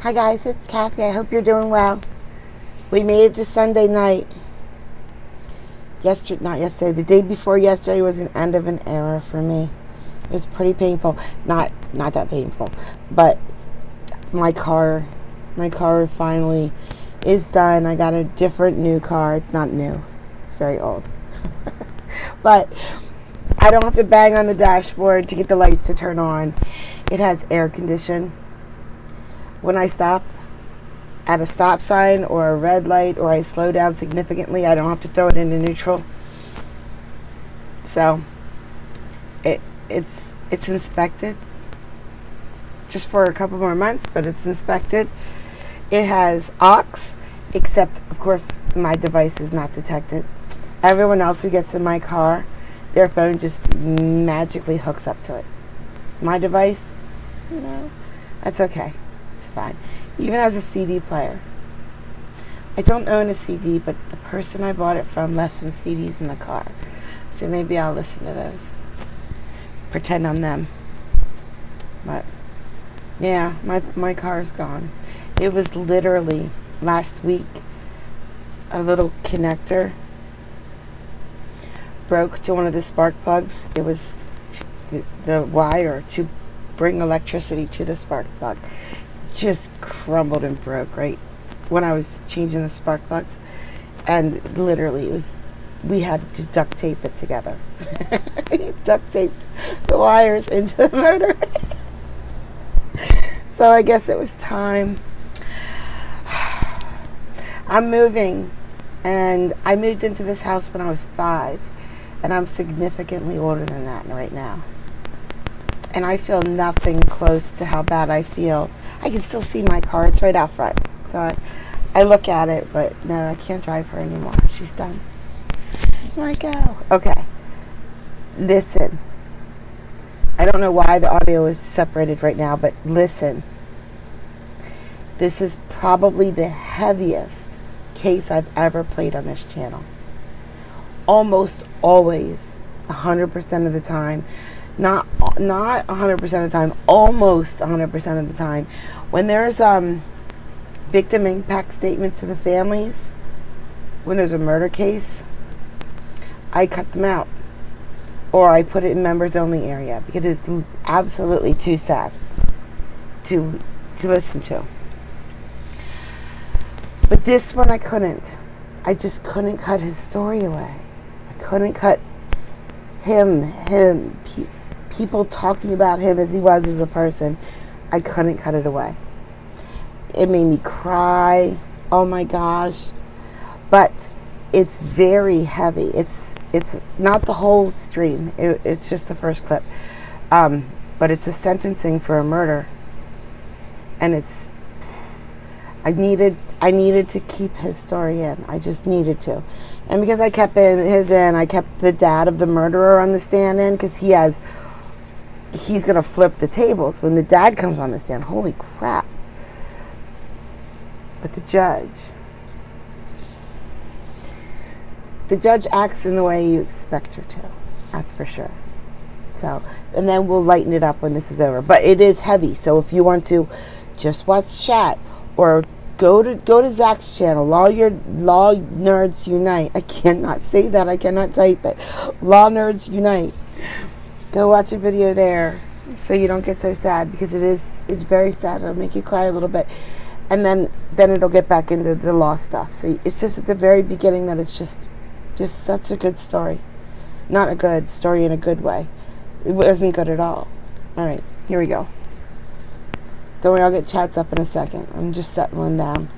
Hi guys, it's Kathy. I hope you're doing well. We made it to Sunday night. Not yesterday. The day before yesterday was an end of an era for me. It was pretty painful. Not that painful, but my car finally is done. I got a different new car. It's not new. It's very old. But I don't have to bang on the dashboard to get the lights to turn on. It has air condition. When I stop at a stop sign or a red light, or I slow down significantly, I don't have to throw it into neutral. So it's inspected just for a couple more months, but it's inspected. It has aux, except of course my device is not detected. Everyone else who gets in my car, their phone just magically hooks up to it. My device, that's okay. It's fine. Even has a CD player. I don't own a CD, but the person I bought it from left some CDs in the car. So maybe I'll listen to those. Pretend I'm them. But yeah, my car's gone. It was literally last week, a little connector broke to one of the spark plugs. It was the wire to bring electricity to the spark plug just crumbled and broke right when I was changing the spark plugs, and literally we had to duct tape it together. Duct taped the wires into the motor. So I guess it was time. I'm moving, and I moved into this house when I was 5, and I'm significantly older than that right now. And I feel nothing close to how bad I feel. I can still see my car. It's right out front. So I look at it, but no, I can't drive her anymore. She's done. There I go. Okay. Listen. I don't know why the audio is separated right now, but listen. This is probably the heaviest case I've ever played on this channel. Almost always, 100% of the time. Not 100% of the time, almost 100% of the time. When there's victim impact statements to the families, when there's a murder case, I cut them out, or I put it in members only area, because it is absolutely too sad to listen to. But this one I couldn't. I just couldn't cut his story away. I couldn't cut people talking about him as he was as a person. I couldn't cut it away. It made me cry. Oh my gosh. But it's very heavy. It's not the whole stream. It's just the first clip. But it's a sentencing for a murder. And I needed to keep his story in. I just needed to. And because I kept I kept the dad of the murderer on the stand in, because he's going to flip the tables when the dad comes on the stand. Holy crap. But the judge acts in the way you expect her to. That's for sure. So, and then we'll lighten it up when this is over. But it is heavy. So if you want to just watch chat, or go to Zach's channel, Law Nerds Unite. I cannot say that. I cannot type it. Law Nerds Unite. Go watch a video there so you don't get so sad, because it's very sad. It'll make you cry a little bit. And then it'll get back into the law stuff. So it's just at the very beginning that it's just such a good story. Not a good story in a good way. It wasn't good at all. All right, here we go. Don't worry, I'll get chats up in a second. I'm just settling down.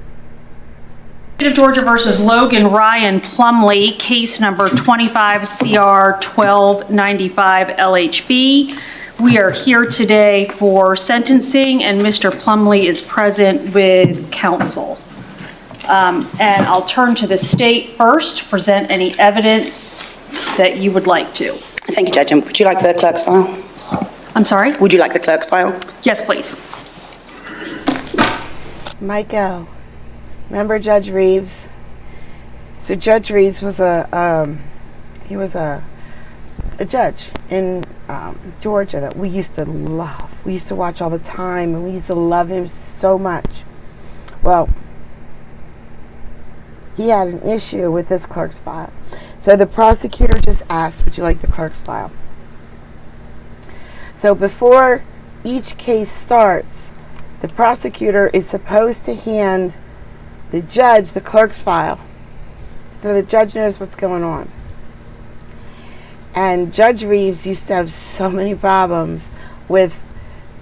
State of Georgia versus Logan Plumbly, case number 25 CR 1295 LHB. We are here today for sentencing, and Mr. Plumbly is present with counsel. And I'll turn to the state first to present any evidence that you would like to. Thank you, Judge. And would you like the clerk's file? I'm sorry? Would you like the clerk's file? Yes, please. Michael, remember Judge Reeves? So Judge Reeves was a judge in Georgia that we used to love. We used to watch all the time, and we used to love him so much. Well, he had an issue with this clerk's file. So the prosecutor just asked, would you like the clerk's file? So before each case starts, the prosecutor is supposed to hand the judge the clerk's file so the judge knows what's going on. And Judge Reeves used to have so many problems with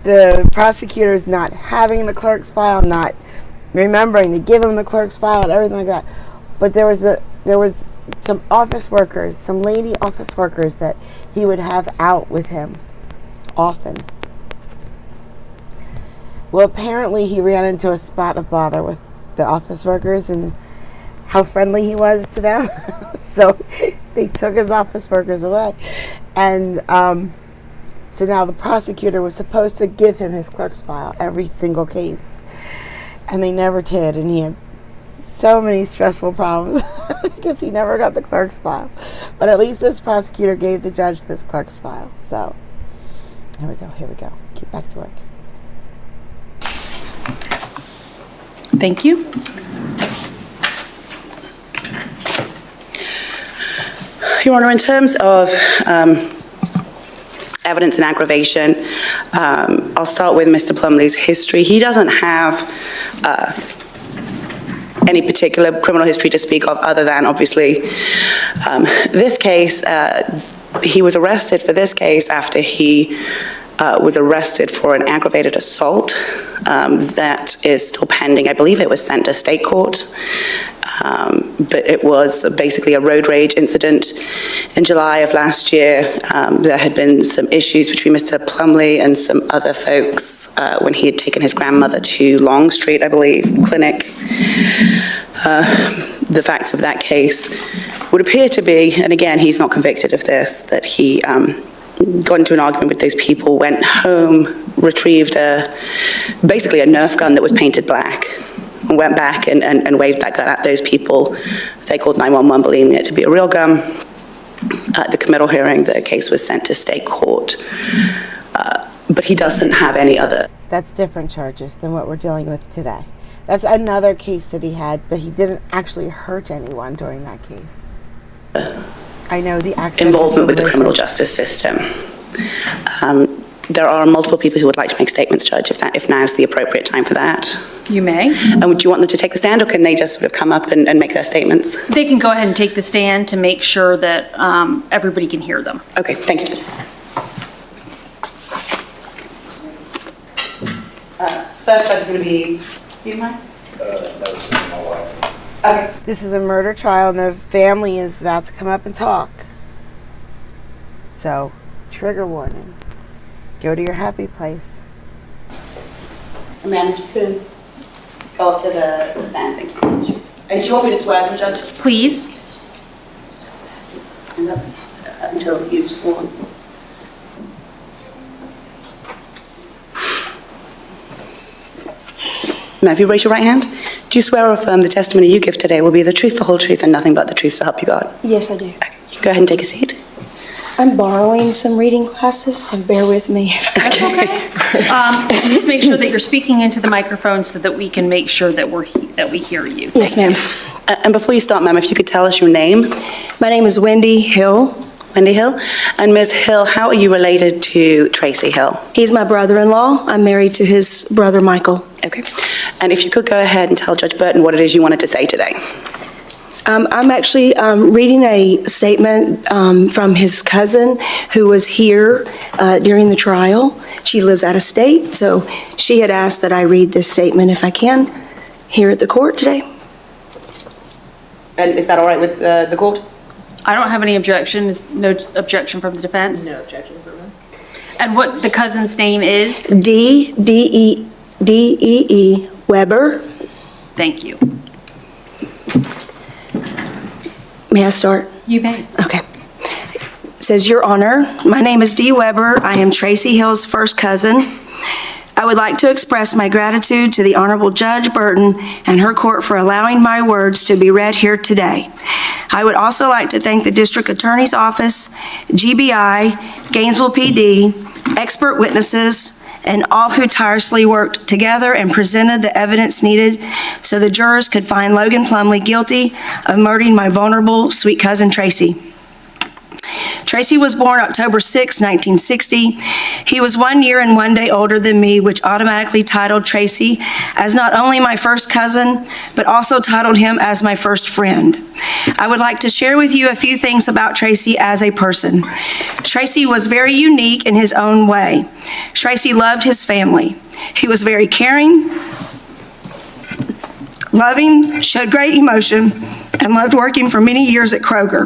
the prosecutors not having the clerk's file, not remembering to give him the clerk's file and everything like that. But there was some office workers, some lady office workers that he would have out with him often. Well, apparently he ran into a spot of bother with the office workers and how friendly he was to them. So they took his office workers away. And so now the prosecutor was supposed to give him his clerk's file every single case. And they never did. And he had so many stressful problems because he never got the clerk's file. But at least this prosecutor gave the judge this clerk's file. So here we go. Get back to work. Thank you. Your Honor, in terms of evidence and aggravation, I'll start with Mr. Plumley's history. He doesn't have any particular criminal history to speak of other than, obviously, this case. He was arrested for this case after he was arrested for an aggravated assault that is still pending. I believe it was sent to state court. But it was basically a road rage incident in July of last year. There had been some issues between Mr. Plumley and some other folks when he had taken his grandmother to Long Street, I believe, clinic. The facts of that case would appear to be, and again, he's not convicted of this, that he got into an argument with those people, went home, retrieved basically a Nerf gun that was painted black, and went back and waved that gun at those people. They called 911, believing it to be a real gun. At the committal hearing, the case was sent to state court. But he doesn't have any other. That's different charges than what we're dealing with today. That's another case that he had, but he didn't actually hurt anyone during that case. I know the Involvement with the criminal justice system. There are multiple people who would like to make statements, Judge, if now is the appropriate time for that. You may. And would you want them to take the stand, or can they just sort of come up and make their statements? They can go ahead and take the stand to make sure that everybody can hear them. Okay, thank you. First judge is going to be, do you mind? Okay. This is a murder trial, and the family is about to come up and talk. So, trigger warning. Go to your happy place. Ma'am, if you could go up to the stand, thank you. And do you want me to swear them, Judge? Please. Stand up until you've sworn. Ma'am, if you raise your right hand, do you swear or affirm the testimony you give today will be the truth, the whole truth, and nothing but the truth, so help you God? Yes, I do. Okay, you can go ahead and take a seat. I'm borrowing some reading classes, so bear with me. That's okay. Just make sure that you're speaking into the microphone so that we can make sure that we hear you. Yes, ma'am. And before you start, ma'am, if you could tell us your name. My name is Wendy Hill. Wendy Hill. And Ms. Hill, how are you related to Tracy Hill? He's my brother-in-law. I'm married to his brother, Michael. Okay. And if you could go ahead and tell Judge Burton what it is you wanted to say today. I'm actually reading a statement from his cousin who was here during the trial. She lives out of state, so she had asked that I read this statement if I can here at the court today. And is that all right with the court? I don't have any objection. Is no objection from the defense? No objection from us. And what the cousin's name is? D-E-E Weber. Thank you. May I start? You may. Okay. It says, Your Honor, my name is Dee Weber. I am Tracy Hill's first cousin. I would like to express my gratitude to the Honorable Judge Burton and her court for allowing my words to be read here today. I would also like to thank the District Attorney's Office, GBI, Gainesville PD, expert witnesses, and all who tirelessly worked together and presented the evidence needed so the jurors could find Logan Plumbly guilty of murdering my vulnerable sweet cousin Tracy. Tracy was born October 6, 1960. He was 1 year and 1 day older than me, which automatically titled Tracy as not only my first cousin, but also titled him as my first friend. I would like to share with you a few things about Tracy as a person. Tracy was very unique in his own way. Tracy loved his family. He was very caring, loving, showed great emotion, and loved working for many years at Kroger.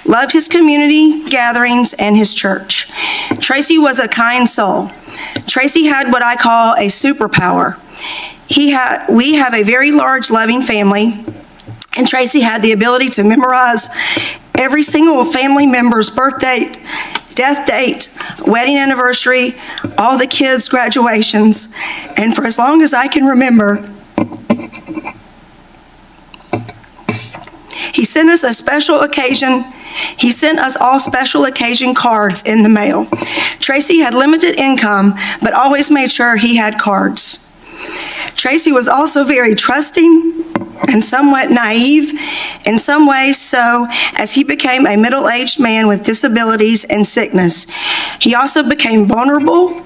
Loved his community gatherings and his church. Tracy was a kind soul. Tracy had what I call a superpower. We have a very large, loving family, and Tracy had the ability to memorize every single family member's birth date, death date, wedding anniversary, all the kids' graduations, and for as long as I can remember, he sent us all special occasion cards in the mail. Tracy had limited income, but always made sure he had cards. Tracy was also very trusting and somewhat naive in some ways, so as he became a middle-aged man with disabilities and sickness. He also became vulnerable,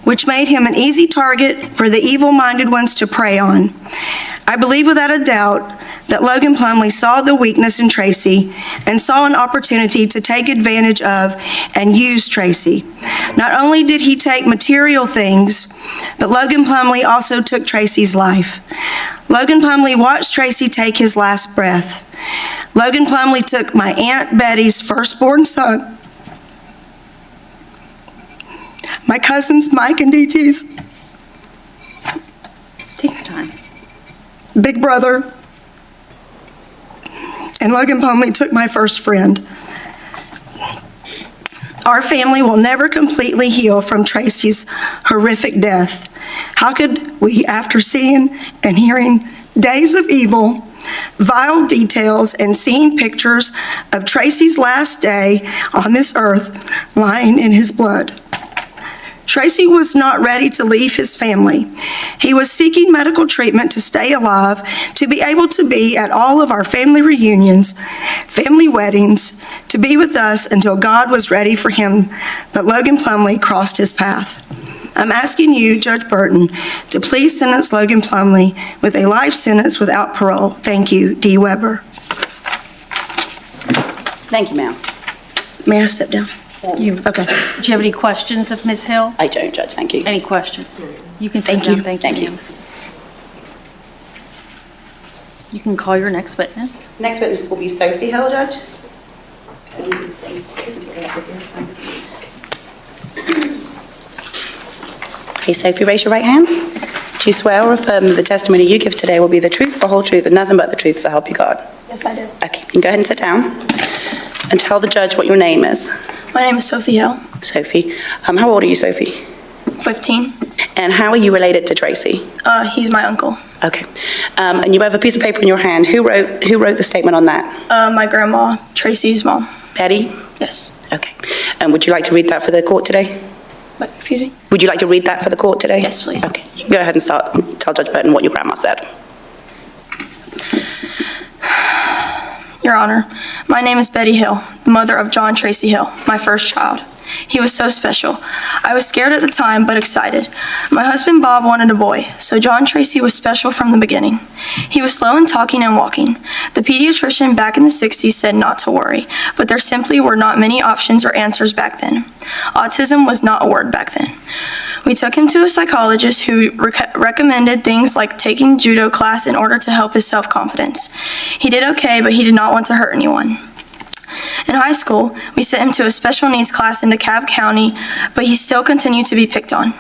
which made him an easy target for the evil-minded ones to prey on. I believe without a doubt that Logan Plumbly saw the weakness in Tracy and saw an opportunity to take advantage of and use Tracy. Not only did he take material things, but Logan Plumbly also took Tracy's life. Logan Plumbly watched Tracy take his last breath. Logan Plumbly took my Aunt Betty's firstborn son, my cousins Mike and DT's Take your time. big brother, and Logan Plumbly took my first friend. Our family will never completely heal from Tracy's horrific death. How could we, after seeing and hearing days of evil, vile details, and seeing pictures of Tracy's last day on this earth lying in his blood? Tracy was not ready to leave his family. He was seeking medical treatment to stay alive, to be able to be at all of our family reunions, family weddings, to be with us until God was ready for him, but Logan Plumbly crossed his path. I'm asking you, Judge Burton, to please sentence Logan Plumbly with a life sentence without parole. Thank you, D. Weber. Thank you, ma'am. May I step down? Okay. Do you have any questions of Ms. Hill? I don't, Judge, thank you. Any questions? You can sit Thank down. you. Thank you. Thank you. You can call your next witness. Next witness will be Sophie Hill, Judge. Okay, Sophie, raise your right hand. Do you swear or affirm that the testimony you give today will be the truth, the whole truth, and nothing but the truth, so help you God? Yes, I do. Okay, you can go ahead and sit down and tell the judge what your name is. My name is Sophie Hill, Sophie. How old are you, Sophie? 15. And how are you related to Tracy? He's my uncle. Okay. And you have a piece of paper in your hand. Who wrote the statement on that? My grandma, Tracy's mom. Betty? Yes. Okay. And would you like to read that for the court today? What, excuse me? Would you like to read that for the court today? Yes, please. Okay. You can go ahead and tell Judge Burton what your grandma said. Your Honor, my name is Betty Hill, the mother of John Tracy Hill, my first child. He was so special. I was scared at the time, but excited. My husband Bob wanted a boy, so John Tracy was special from the beginning. He was slow in talking and walking. The pediatrician back in the 60s said not to worry, but there simply were not many options or answers back then. Autism was not a word back then. We took him to a psychologist who recommended things like taking judo class in order to help his self-confidence. He did okay, but he did not want to hurt anyone. In high school, we sent him to a special needs class in DeKalb County, but he still continued to be picked on.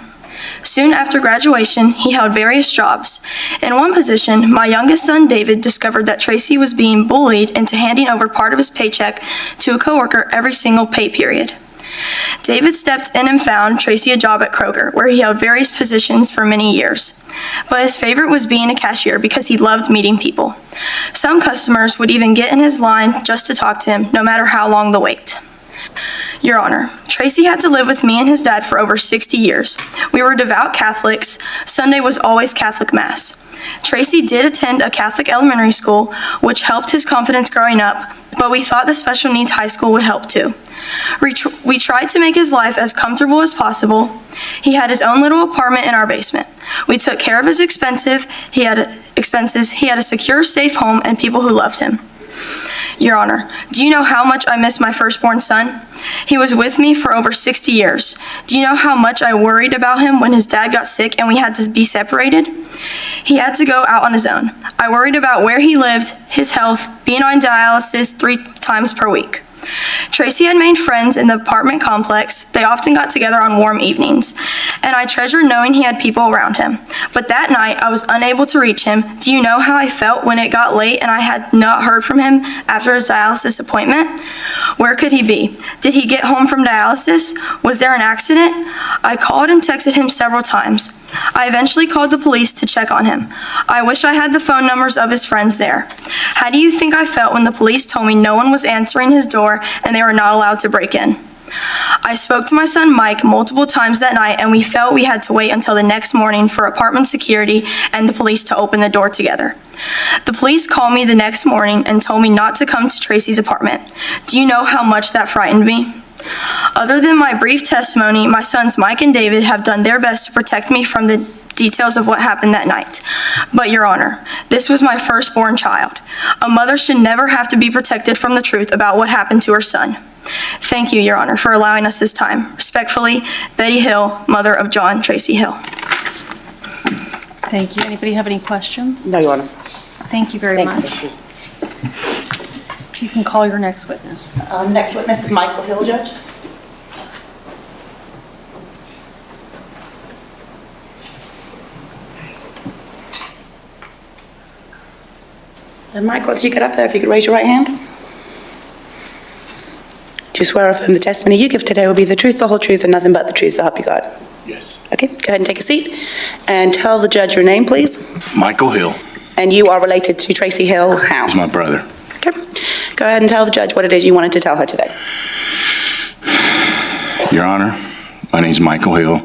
Soon after graduation, he held various jobs. In one position, my youngest son, David, discovered that Tracy was being bullied into handing over part of his paycheck to a coworker every single pay period. David stepped in and found Tracy a job at Kroger, where he held various positions for many years. But his favorite was being a cashier because he loved meeting people. Some customers would even get in his line just to talk to him, no matter how long the wait. Your Honor, Tracy had to live with me and his dad for over 60 years. We were devout Catholics. Sunday was always Catholic Mass. Tracy did attend a Catholic elementary school, which helped his confidence growing up, but we thought the special needs high school would help too. We tried to make his life as comfortable as possible. He had his own little apartment in our basement. We took care of his expenses. He had a secure, safe home and people who loved him. Your Honor, do you know how much I miss my firstborn son? He was with me for over 60 years. Do you know how much I worried about him when his dad got sick and we had to be separated? He had to go out on his own. I worried about where he lived, his health, being on dialysis 3 times per week. Tracy had made friends in the apartment complex. They often got together on warm evenings, and I treasured knowing he had people around him. But that night, I was unable to reach him. Do you know how I felt when it got late and I had not heard from him after his dialysis appointment? Where could he be? Did he get home from dialysis? Was there an accident? I called and texted him several times. I eventually called the police to check on him. I wish I had the phone numbers of his friends there. How do you think I felt when the police told me no one was answering his door and they were not allowed to break in? I spoke to my son Mike multiple times that night, and we felt we had to wait until the next morning for apartment security and the police to open the door together. The police called me the next morning and told me not to come to Tracy's apartment. Do you know how much that frightened me? Other than my brief testimony, my sons Mike and David have done their best to protect me from the details of what happened that night. But Your Honor, this was my firstborn child. A mother should never have to be protected from the truth about what happened to her son. Thank you, Your Honor, for allowing us this time. Respectfully, Betty Hill, mother of John Tracy Hill. Thank you. Anybody have any questions? No, Your Honor. Thank you very Thanks. much. You can call your next witness. Next witness is Michael Hill, Judge. And Mike, once you get up there, if you could raise your right hand. Do you swear or affirm the testimony you give today will be the truth, the whole truth, and nothing but the truth, so help you God? Yes. Okay, go ahead and take a seat. And tell the judge your name, please. Michael Hill. And you are related to Tracy Hill, how? He's my brother. Okay. Go ahead and tell the judge what it is you wanted to tell her today. Your Honor, my name is Michael Hill.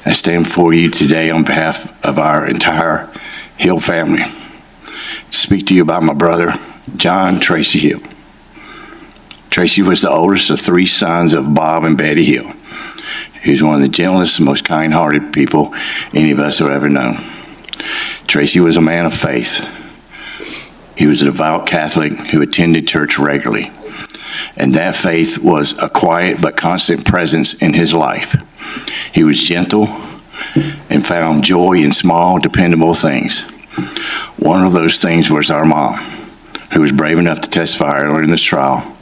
I stand before you today on behalf of our entire Hill family to speak to you about my brother, John Tracy Hill. Tracy was the oldest of 3 sons of Bob and Betty Hill. He was one of the gentlest and most kind-hearted people any of us have ever known. Tracy was a man of faith. He was a devout Catholic who attended church regularly, and that faith was a quiet but constant presence in his life. He was gentle and found joy in small, dependable things. One of those things was our mom, who was brave enough to testify earlier in this trial.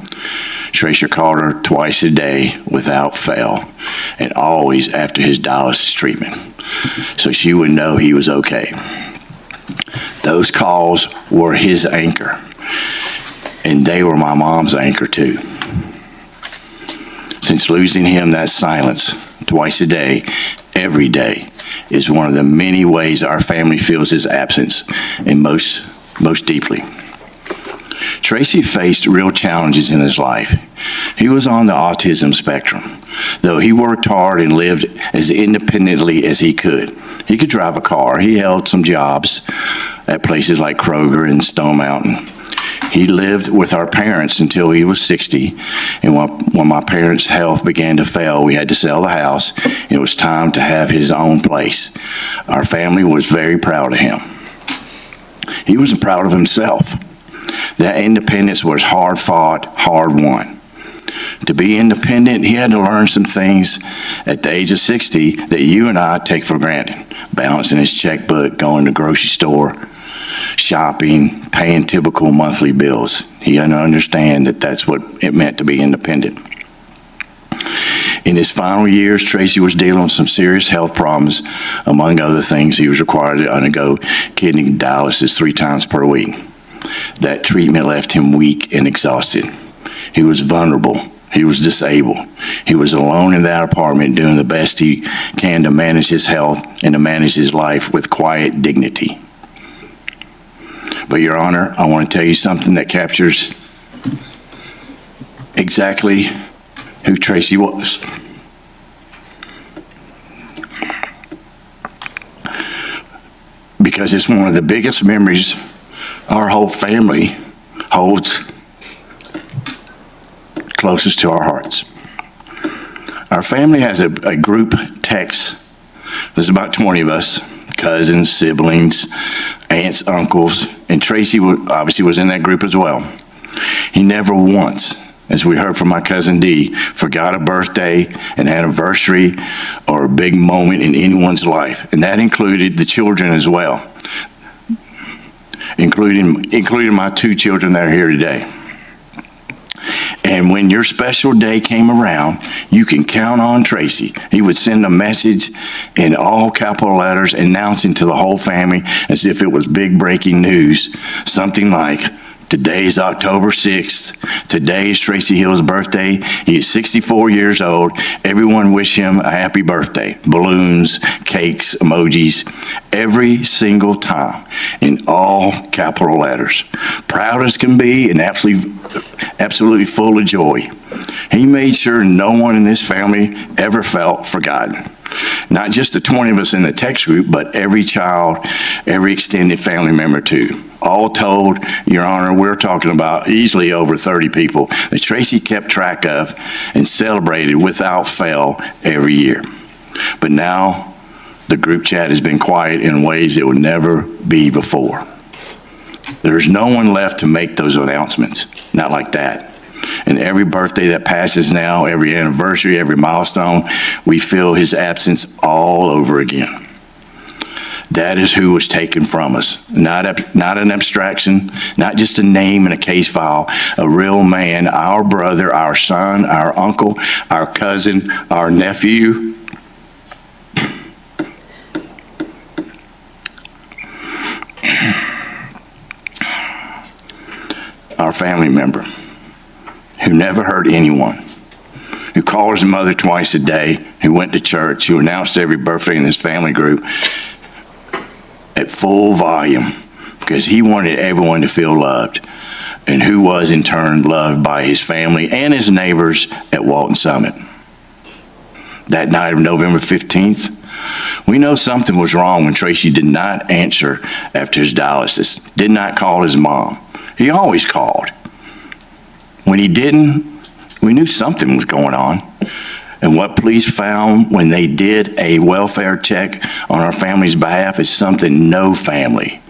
Tracy called her twice a day without fail, and always after his dialysis treatment, so she would know he was okay. Those calls were his anchor, and they were my mom's anchor too. Since losing him, that silence, twice a day, every day, is one of the many ways our family feels his absence, and most deeply. Tracy faced real challenges in his life. He was on the autism spectrum, though he worked hard and lived as independently as he could. He could drive a car. He held some jobs at places like Kroger and Stone Mountain. He lived with our parents until he was 60, and when my parents' health began to fail, we had to sell the house, and it was time to have his own place. Our family was very proud of him. He was proud of himself. That independence was hard fought, hard won. To be independent, he had to learn some things at the age of 60 that you and I take for granted. Balancing his checkbook, going to the grocery store, shopping, paying typical monthly bills. He had to understand that that's what it meant to be independent. In his final years, Tracy was dealing with some serious health problems. Among other things, he was required to undergo kidney dialysis 3 times per week. That treatment left him weak and exhausted. He was vulnerable. He was disabled. He was alone in that apartment doing the best he can to manage his health and to manage his life with quiet dignity. But Your Honor, I want to tell you something that captures exactly who Tracy was. Because it's one of the biggest memories our whole family holds closest to our hearts. Our family has a group text. There's about 20 of us, cousins, siblings, aunts, uncles, and Tracy obviously was in that group as well. He never once, as we heard from my cousin Dee, forgot a birthday, an anniversary, or a big moment in anyone's life, and that included the children as well, including my 2 children that are here today. And when your special day came around, you can count on Tracy. He would send a message in all capital letters announcing to the whole family as if it was big breaking news, something like, today is October 6th. Today is Tracy Hill's birthday. He is 64 years old. Everyone wish him a happy birthday. Balloons, cakes, emojis, every single time in all capital letters. Proud as can be and absolutely full of joy. He made sure no one in this family ever felt forgotten. Not just the 20 of us in the text group, but every child, every extended family member too. All told, Your Honor, we're talking about easily over 30 people that Tracy kept track of and celebrated without fail every year. But now, the group chat has been quiet in ways it would never be before. There's no one left to make those announcements, not like that. And every birthday that passes now, every anniversary, every milestone, we feel his absence all over again. That is who was taken from us. Not an abstraction, not just a name in a case file, a real man, our brother, our son, our uncle, our cousin, our nephew. Our family member who never hurt anyone, who called his mother twice a day, who went to church, who announced every birthday in his family group at full volume because he wanted everyone to feel loved, and who was in turn loved by his family and his neighbors at Walton Summit. That night of November 15th, we know something was wrong when Tracy did not answer after his dialysis, did not call his mom. He always called. When he didn't, we knew something was going on. And what police found when they did a welfare check on our family's behalf is something no family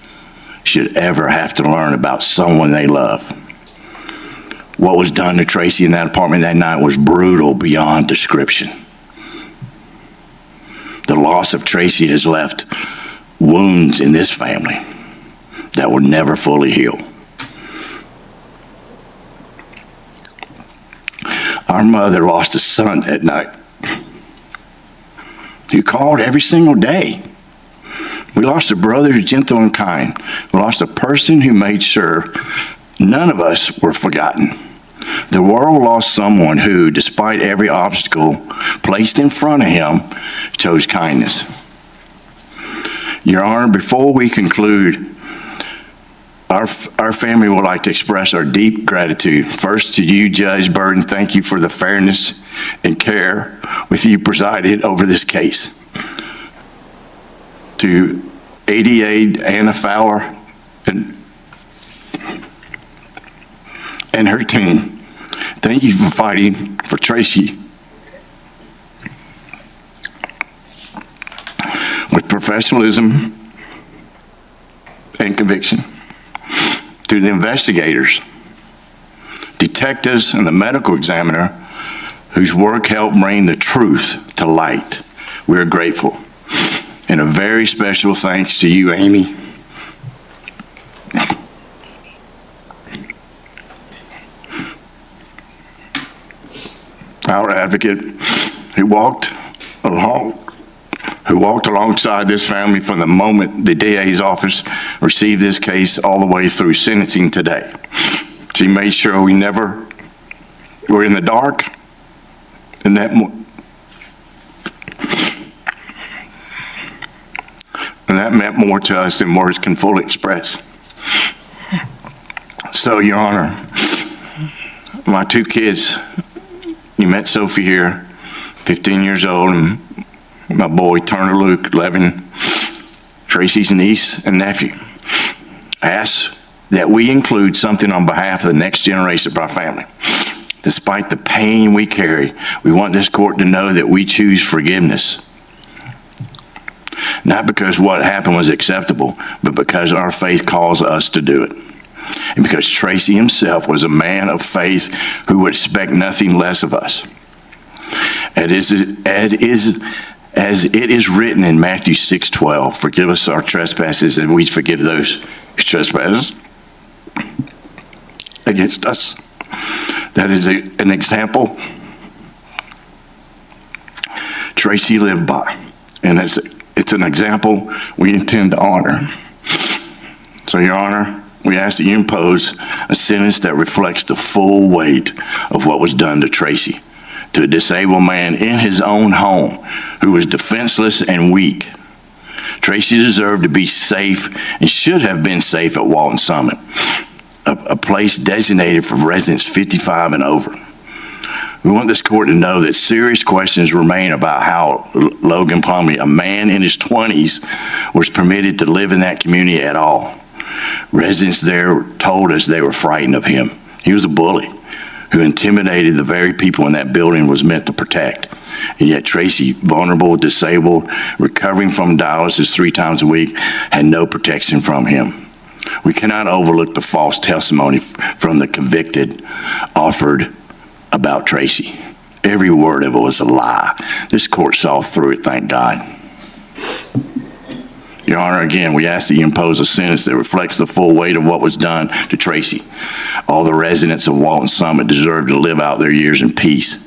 should ever have to learn about someone they love. What was done to Tracy in that apartment that night was brutal beyond description. The loss of Tracy has left wounds in this family that will never fully heal. Our mother lost a son that night who called every single day. We lost a brother who's gentle and kind. We lost a person who made sure none of us were forgotten. The world lost someone who, despite every obstacle placed in front of him, chose kindness. Your Honor, before we conclude, our family would like to express our deep gratitude. First to you, Judge Burton, thank you for the fairness and care with you presided over this case. To ADA Anna Fowler and her team, thank you for fighting for Tracy with professionalism and conviction. To the investigators, detectives, and the medical examiner whose work helped bring the truth to light, we are grateful. And a very special thanks to you, Amy. Our advocate who walked alongside this family from the moment the DA's office received this case all the way through sentencing today. She made sure we never were in the dark, and that meant more to us than words can fully express. So, Your Honor, my 2 kids, you met Sophie here, 15 years old, and my boy Turner Luke, 11, Tracy's niece and nephew. I ask that we include something on behalf of the next generation of our family. Despite the pain we carry, we want this court to know that we choose forgiveness. Not because what happened was acceptable, but because our faith calls us to do it. And because Tracy himself was a man of faith who would expect nothing less of us. As it is written in Matthew 6:12, forgive us our trespasses and we forgive those who trespass against us. That is an example Tracy lived by, and it's an example we intend to honor. So, Your Honor, we ask that you impose a sentence that reflects the full weight of what was done to Tracy, to a disabled man in his own home who was defenseless and weak. Tracy deserved to be safe and should have been safe at Walton Summit, a place designated for residents 55 and over. We want this court to know that serious questions remain about how Logan Plumbly, a man in his 20s, was permitted to live in that community at all. Residents there told us they were frightened of him. He was a bully who intimidated the very people in that building was meant to protect. And yet Tracy, vulnerable, disabled, recovering from dialysis 3 times a week, had no protection from him. We cannot overlook the false testimony from the convicted offered about Tracy. Every word of it was a lie. This court saw through it, thank God. Your Honor, again, we ask that you impose a sentence that reflects the full weight of what was done to Tracy. All the residents of Walton Summit deserve to live out their years in peace.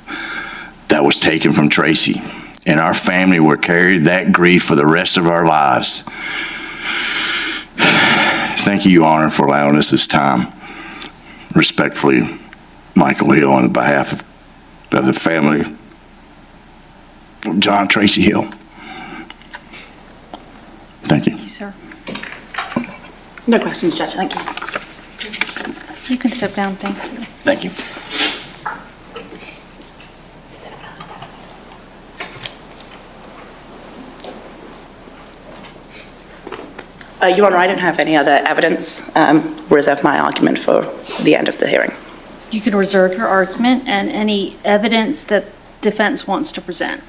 That was taken from Tracy, and our family will carry that grief for the rest of our lives. Thank you, Your Honor, for allowing us this time. Respectfully, Michael Hill, on behalf of the family of John Tracy Hill. Thank you. Thank you, sir. No questions, Judge. Thank you. You can step down, thank you. Thank you. Your Honor, I don't have any other evidence. Reserve my argument for the end of the hearing. You can reserve your argument and any evidence that defense wants to present.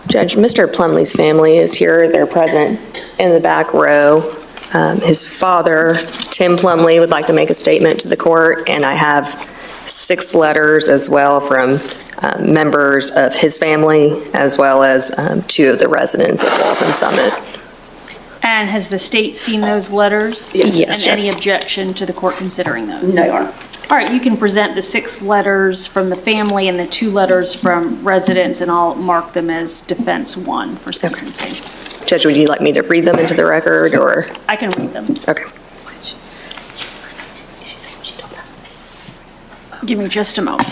Judge, Mr. Plumley's family is here. They're present in the back row. His father, Tim Plumley, would like to make a statement to the court, and I have 6 letters as well from members of his family, as well as 2 of the residents of Walton Summit. And has the state seen those letters? Yes, And any objection to the court considering those? No, Your Honor. All right, you can present the 6 letters from the family and the 2 letters from residents, and I'll mark them as defense 1 for sentencing. Judge, would you like me to read them into the record, or? I can read them. Okay. Give me just a moment.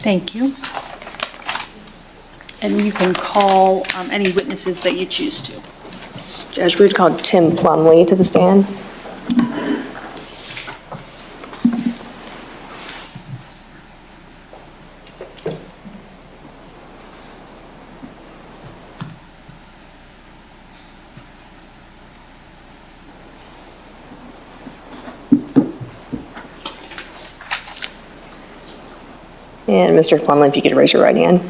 Thank you. And you can call any witnesses that you choose to. Judge, we would call Tim Plumley to the stand. And Mr. Plumley, if you could raise your right hand.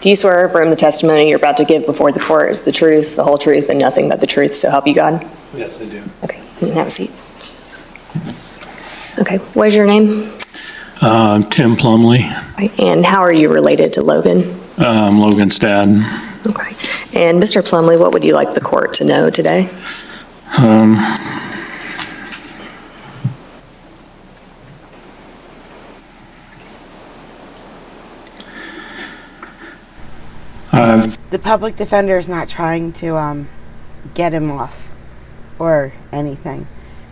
Do you swear or affirm the testimony you're about to give before the court is the truth, the whole truth, and nothing but the truth, so help you God? Yes, I do. Okay, you can have a seat. Okay, what is your name? Tim Plumley, Right, and how are you related to Logan? Logan's dad. Okay, and Mr. Plumley, what would you like the court to know today? The public defender is not trying to get him off or anything.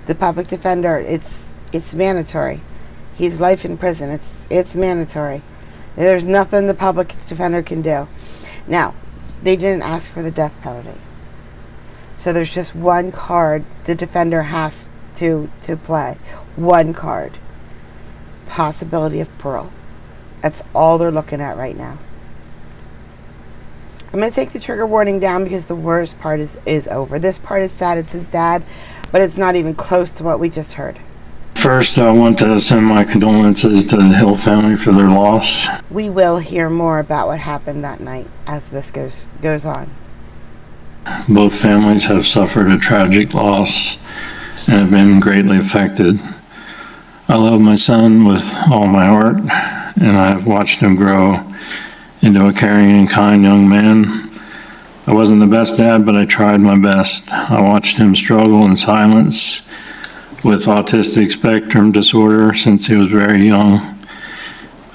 The public defender, it's mandatory. He's life in prison. It's mandatory. There's nothing the public defender can do. Now, they didn't ask for the death penalty. So there's just one card the defender has to play. One card. Possibility of parole. That's all they're looking at right now. I'm going to take the trigger warning down because the worst part is over. This part is sad. It's his dad, but it's not even close to what we just heard. First, I want to send my condolences to the Hill family for their loss. We will hear more about what happened that night as this goes on. Both families have suffered a tragic loss and have been greatly affected. I love my son with all my heart, and I have watched him grow into a caring and kind young man. I wasn't the best dad, but I tried my best. I watched him struggle in silence with autistic spectrum disorder since he was very young.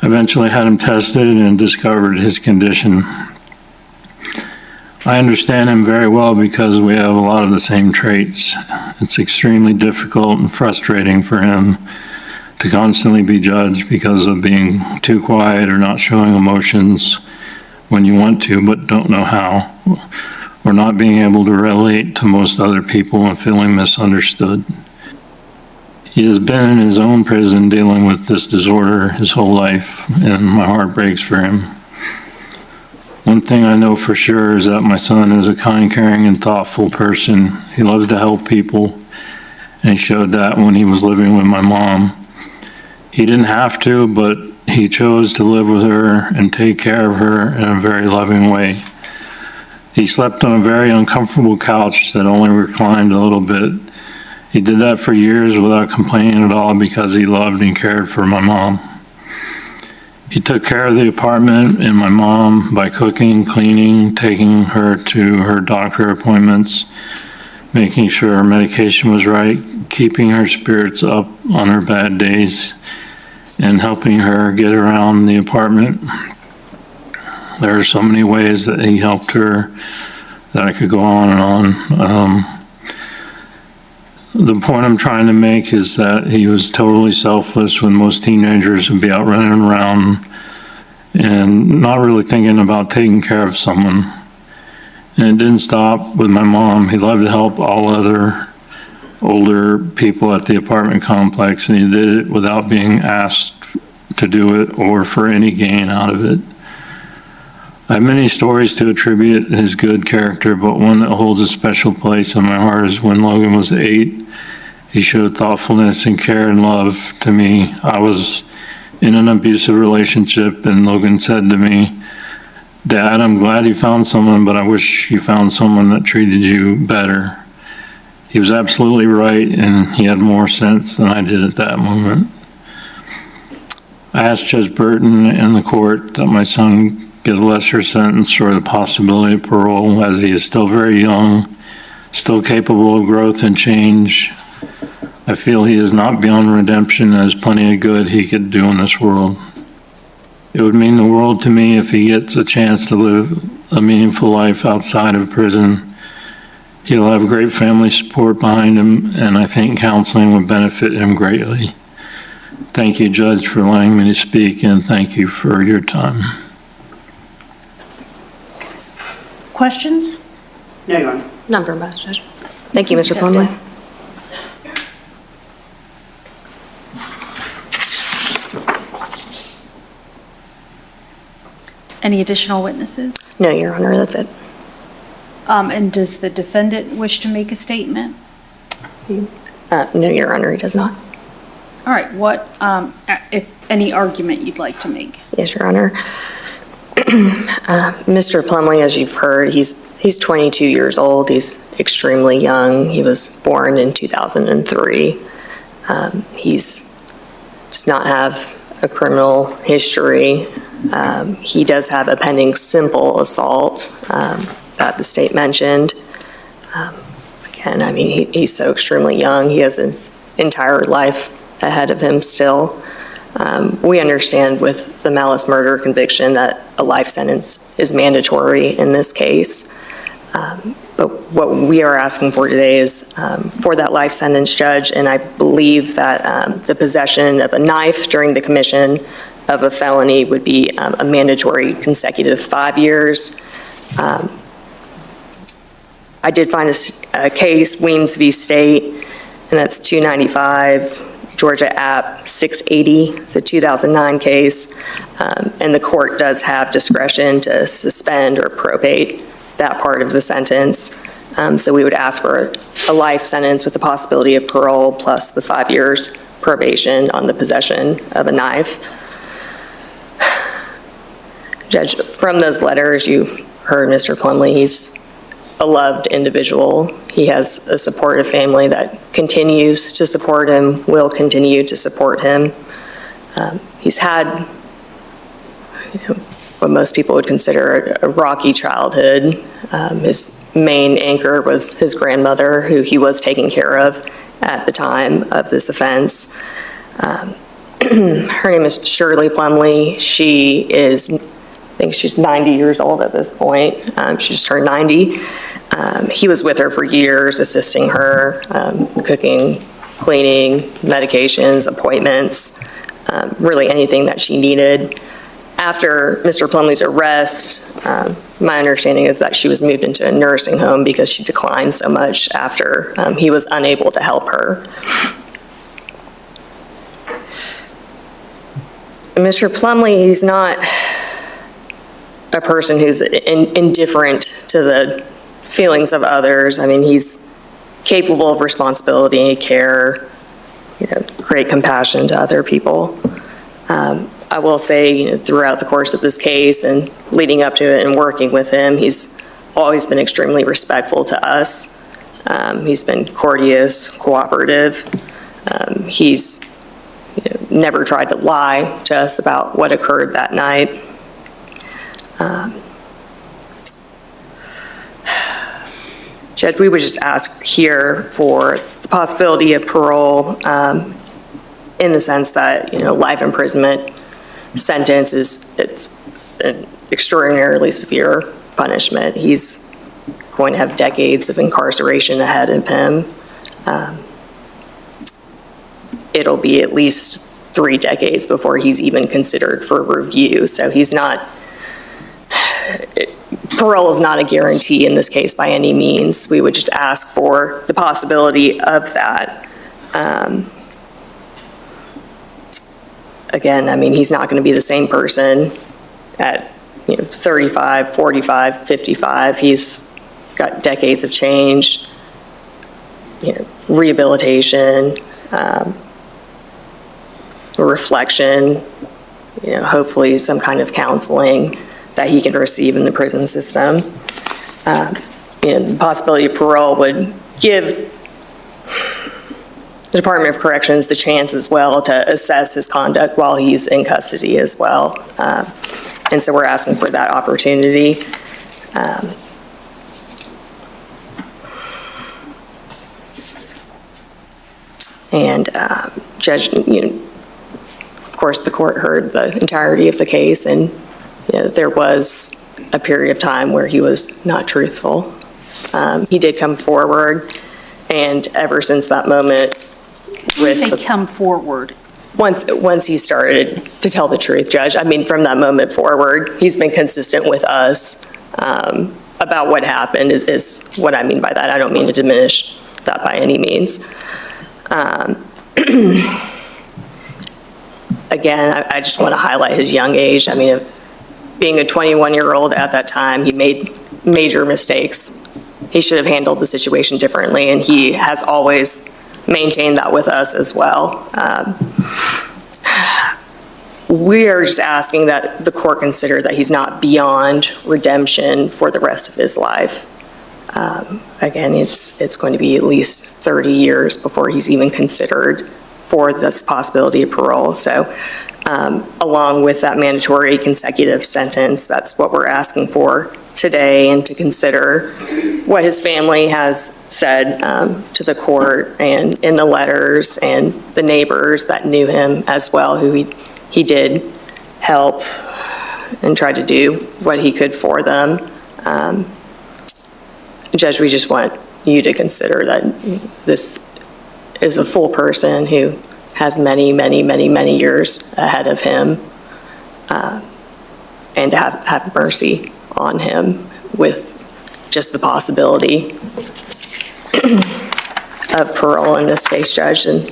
I eventually had him tested and discovered his condition. I understand him very well because we have a lot of the same traits. It's extremely difficult and frustrating for him to constantly be judged because of being too quiet or not showing emotions when you want to but don't know how, or not being able to relate to most other people and feeling misunderstood. He has been in his own prison dealing with this disorder his whole life, and my heart breaks for him. One thing I know for sure is that my son is a kind, caring, and thoughtful person. He loves to help people, and he showed that when he was living with my mom. He didn't have to, but he chose to live with her and take care of her in a very loving way. He slept on a very uncomfortable couch that only reclined a little bit. He did that for years without complaining at all because he loved and cared for my mom. He took care of the apartment and my mom by cooking, cleaning, taking her to her doctor appointments, making sure her medication was right, keeping her spirits up on her bad days, and helping her get around the apartment. There are so many ways that he helped her that I could go on and on. The point I'm trying to make is that he was totally selfless when most teenagers would be out running around and not really thinking about taking care of someone. And it didn't stop with my mom. He loved to help all other older people at the apartment complex, and he did it without being asked to do it or for any gain out of it. I have many stories to attribute his good character, but one that holds a special place in my heart is when Logan was 8. He showed thoughtfulness and care and love to me. I was in an abusive relationship, and Logan said to me, "Dad, I'm glad you found someone, but I wish you found someone that treated you better." He was absolutely right, and he had more sense than I did at that moment. I asked Judge Burton and the court that my son get a lesser sentence or the possibility of parole, as he is still very young, still capable of growth and change. I feel he is not beyond redemption and has plenty of good he could do in this world. It would mean the world to me if he gets a chance to live a meaningful life outside of prison. He'll have great family support behind him, and I think counseling would benefit him greatly. Thank you, Judge, for allowing me to speak, and thank you for your time. Questions? No, Your Honor. None from us, Judge. Thank you, Mr. Plumbly. Any additional witnesses? No, Your Honor, that's it. And does the defendant wish to make a statement? No, Your Honor, he does not. All right, what, if any argument you'd like to make? Yes, Your Honor. Mr. Plumbly, as you've heard, he's 22 years old. He's extremely young. He was born in 2003. He's does not have a criminal history. He does have a pending simple assault that the state mentioned. Again, I mean, he's so extremely young. He has his entire life ahead of him still. We understand with the malice murder conviction that a life sentence is mandatory in this case. But what we are asking for today is for that life sentence, Judge, and I believe that the possession of a knife during the commission of a felony would be a mandatory consecutive 5 years. I did find a case, Weems v. State, and that's 295 Georgia App 680. It's a 2009 case, and the court does have discretion to suspend or probate that part of the sentence. So we would ask for a life sentence with the possibility of parole plus the 5 years probation on the possession of a knife. Judge, from those letters, you heard Mr. Plumbly. He's a loved individual. He has a supportive family that continues to support him, will continue to support him. He's had what most people would consider a rocky childhood. His main anchor was his grandmother, who he was taking care of at the time of this offense. Her name is Shirley Plumbly. She is, I think she's 90 years old at this point. She just turned 90. He was with her for years, assisting her, cooking, cleaning, medications, appointments, really anything that she needed. After Mr. Plumley's arrest, my understanding is that she was moved into a nursing home because she declined so much after he was unable to help her. Mr. Plumly, he's not a person who's indifferent to the feelings of others. I mean, he's capable of responsibility, care, great compassion to other people. I will say, throughout the course of this case and leading up to it and working with him, he's always been extremely respectful to us. He's been courteous, cooperative. He's never tried to lie to us about what occurred that night. Judge, we would just ask here for the possibility of parole in the sense that, life imprisonment sentence it's an extraordinarily severe punishment. He's going to have decades of incarceration ahead of him. It'll be at least 3 decades before he's even considered for review. So he's not, parole is not a guarantee in this case by any means. We would just ask for the possibility of that. Again, I mean, he's not going to be the same person at 35, 45, 55. He's got decades of change, rehabilitation, reflection, hopefully some kind of counseling that he can receive in the prison system. The possibility of parole would give the Department of Corrections the chance as well to assess his conduct while he's in custody as well. And so we're asking for that opportunity. And Judge, of course, the court heard the entirety of the case, and there was a period of time where he was not truthful. He did come forward, and ever since that moment, come forward. Once he started to tell the truth, Judge, I mean, from that moment forward, he's been consistent with us about what happened is what I mean by that. I don't mean to diminish that by any means. Again, I just want to highlight his young age. I mean, being a 21-year-old at that time, he made major mistakes. He should have handled the situation differently, and he has always maintained that with us as well. We are just asking that the court consider that he's not beyond redemption for the rest of his life. Again, it's going to be at least 30 years before he's even considered for this possibility of parole. So along with that mandatory consecutive sentence, that's what we're asking for today and to consider. what his family has said to the court and in the letters, and the neighbors that knew him as well, who he did help and try to do what he could for them. Judge, we just want you to consider that this is a full person who has many, many, many, many years ahead of him, and to have mercy on him with just the possibility of parole in this case, Judge, and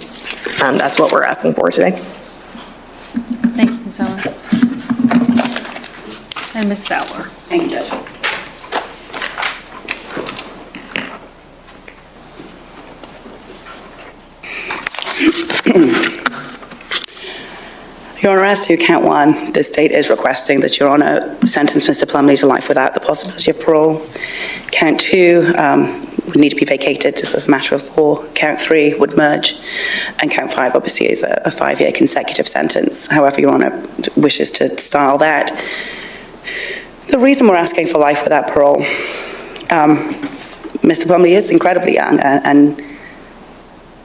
that's what we're asking for today. Thank you, Ms. Owens. And Ms. Fowler. Thank you, Judge. Your Honor, as to count one, the state is requesting that Your Honor sentence Mr. Plumbly to life without the possibility of parole. Count two would need to be vacated just as a matter of law. Count three would merge. And count five, obviously, is a 5-year consecutive sentence. However Your Honor wishes to style that. The reason we're asking for life without parole, Mr. Plumbly is incredibly young, and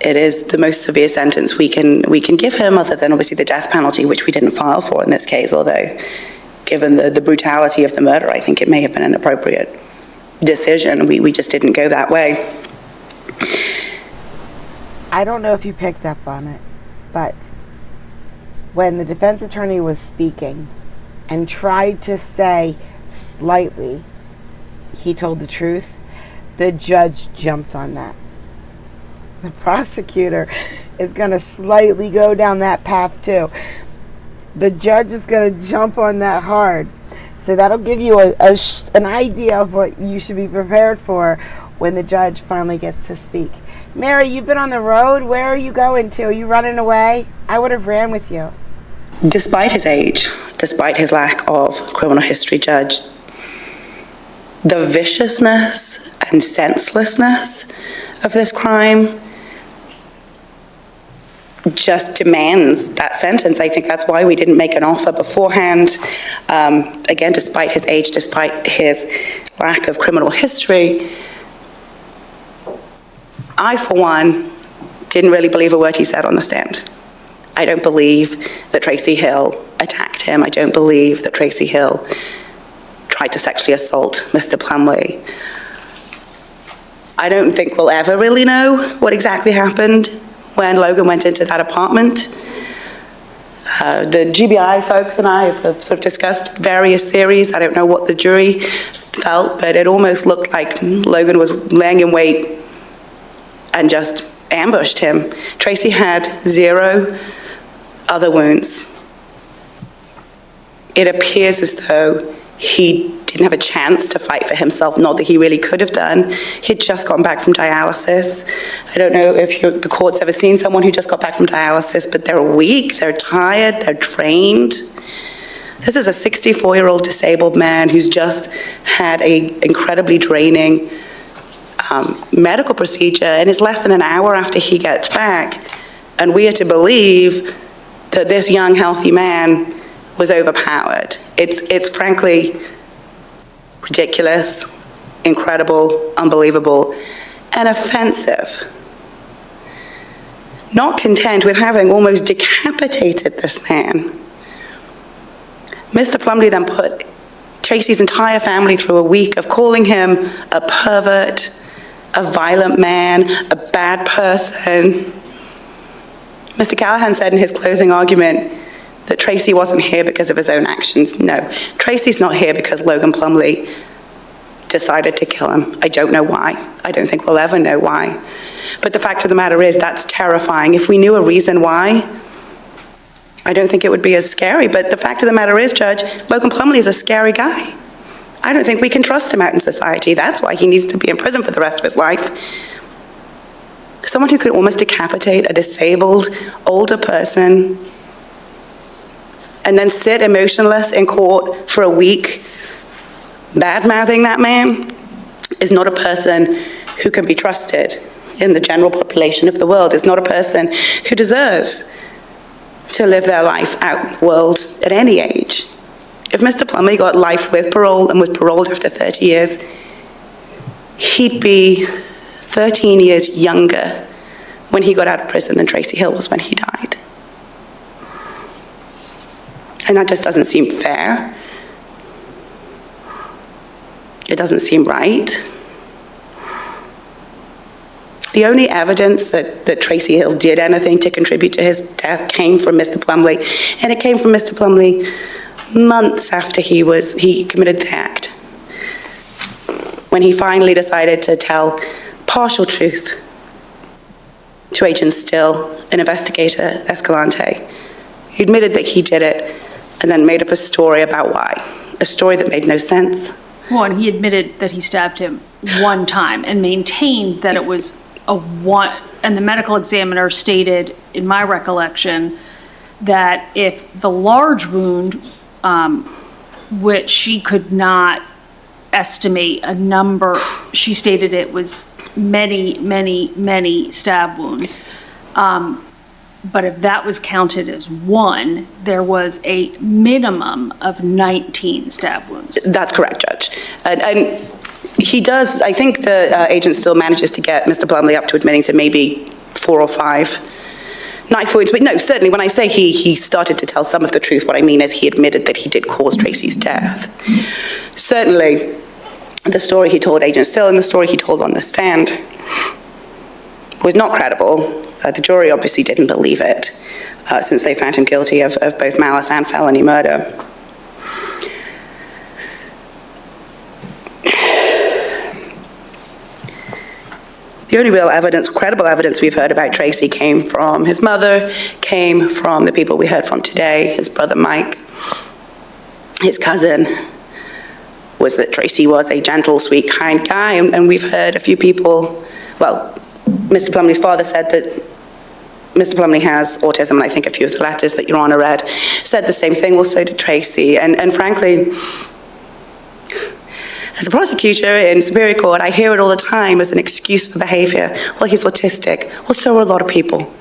it is the most severe sentence we can give him, other than obviously the death penalty, which we didn't file for in this case, although given the brutality of the murder, I think it may have been an appropriate decision. We just didn't go that way. I don't know if you picked up on it, but when the defense attorney was speaking and tried to say slightly he told the truth, the judge jumped on that. The prosecutor is going to slightly go down that path too. The judge is going to jump on that hard. So that'll give you an idea of what you should be prepared for when the judge finally gets to speak. Mary, you've been on the road. Where are you going to? Are you running away? I would have ran with you. Despite his age, despite his lack of criminal history, Judge, the viciousness and senselessness of this crime just demands that sentence. I think that's why we didn't make an offer beforehand. Again, despite his age, despite his lack of criminal history, I, for one, didn't really believe a word he said on the stand. I don't believe that Tracy Hill attacked him. I don't believe that Tracy Hill tried to sexually assault Mr. Plumbly. I don't think we'll ever really know what exactly happened when Logan went into that apartment. The GBI folks and I have sort of discussed various theories. I don't know what the jury felt, but it almost looked like Logan was laying in wait and just ambushed him. Tracy had 0 other wounds. It appears as though he didn't have a chance to fight for himself, not that he really could have done. He'd just gotten back from dialysis. I don't know if the court's ever seen someone who just got back from dialysis, but they're weak, they're tired, they're drained. This is a 64-year-old disabled man who's just had an incredibly draining medical procedure, and it's less than an hour after he gets back, and we are to believe that this young, healthy man was overpowered. It's frankly ridiculous, incredible, unbelievable, and offensive. Not content with having almost decapitated this man, Mr. Plumbly then put Tracy's entire family through a week of calling him a pervert, a violent man, a bad person. Mr. Callahan said in his closing argument that Tracy wasn't here because of his own actions. No, Tracy's not here because Logan Plumbly decided to kill him. I don't know why. I don't think we'll ever know why. But the fact of the matter is, that's terrifying. If we knew a reason why, I don't think it would be as scary. But the fact of the matter is, Judge, Logan Plumbly is a scary guy. I don't think we can trust him out in society. That's why he needs to be in prison for the rest of his life. Someone who could almost decapitate a disabled, older person and then sit emotionless in court for a week, bad-mouthing that man, is not a person who can be trusted in the general population of the world, is not a person who deserves to live their life out in the world at any age. If Mr. Plumbly got life with parole and was paroled after 30 years, he'd be 13 years younger when he got out of prison than Tracy Hill was when he died. And that just doesn't seem fair. It doesn't seem right. The only evidence that Tracy Hill did anything to contribute to his death came from Mr. Plumbly, and it came from Mr. Plumbly months after he committed the act, when he finally decided to tell partial truth to Agent Still, an investigator, Escalante. He admitted that he did it, and then made up a story about why, a story that made no sense. Well, and he admitted that he stabbed him one time and maintained that it was a one, and the medical examiner stated, in my recollection, that if the large wound, which she could not estimate a number, she stated it was many stab wounds. But if that was counted as one, there was a minimum of 19 stab wounds. That's correct, Judge. And he does, I think the agent still manages to get Mr. Plumbly up to admitting to maybe 4 or 5 knife wounds. But no, certainly when I say he started to tell some of the truth, what I mean is he admitted that he did cause Tracy's death. Certainly, the story he told Agent Still and the story he told on the stand was not credible. The jury obviously didn't believe it, since they found him guilty of both malice and felony murder. The only real evidence, credible evidence we've heard about Tracy came from his mother, came from the people we heard from today, his brother Mike, his cousin, was that Tracy was a gentle, sweet, kind guy, and we've heard a few people, well, Mr. Plumley's father said that Mr. Plumbly has autism, and I think a few of the letters that Your Honor read said the same thing. Well, so did Tracy. And frankly, as a prosecutor in Superior Court, I hear it all the time as an excuse for behavior. Well, he's autistic. Well, so are a lot of people.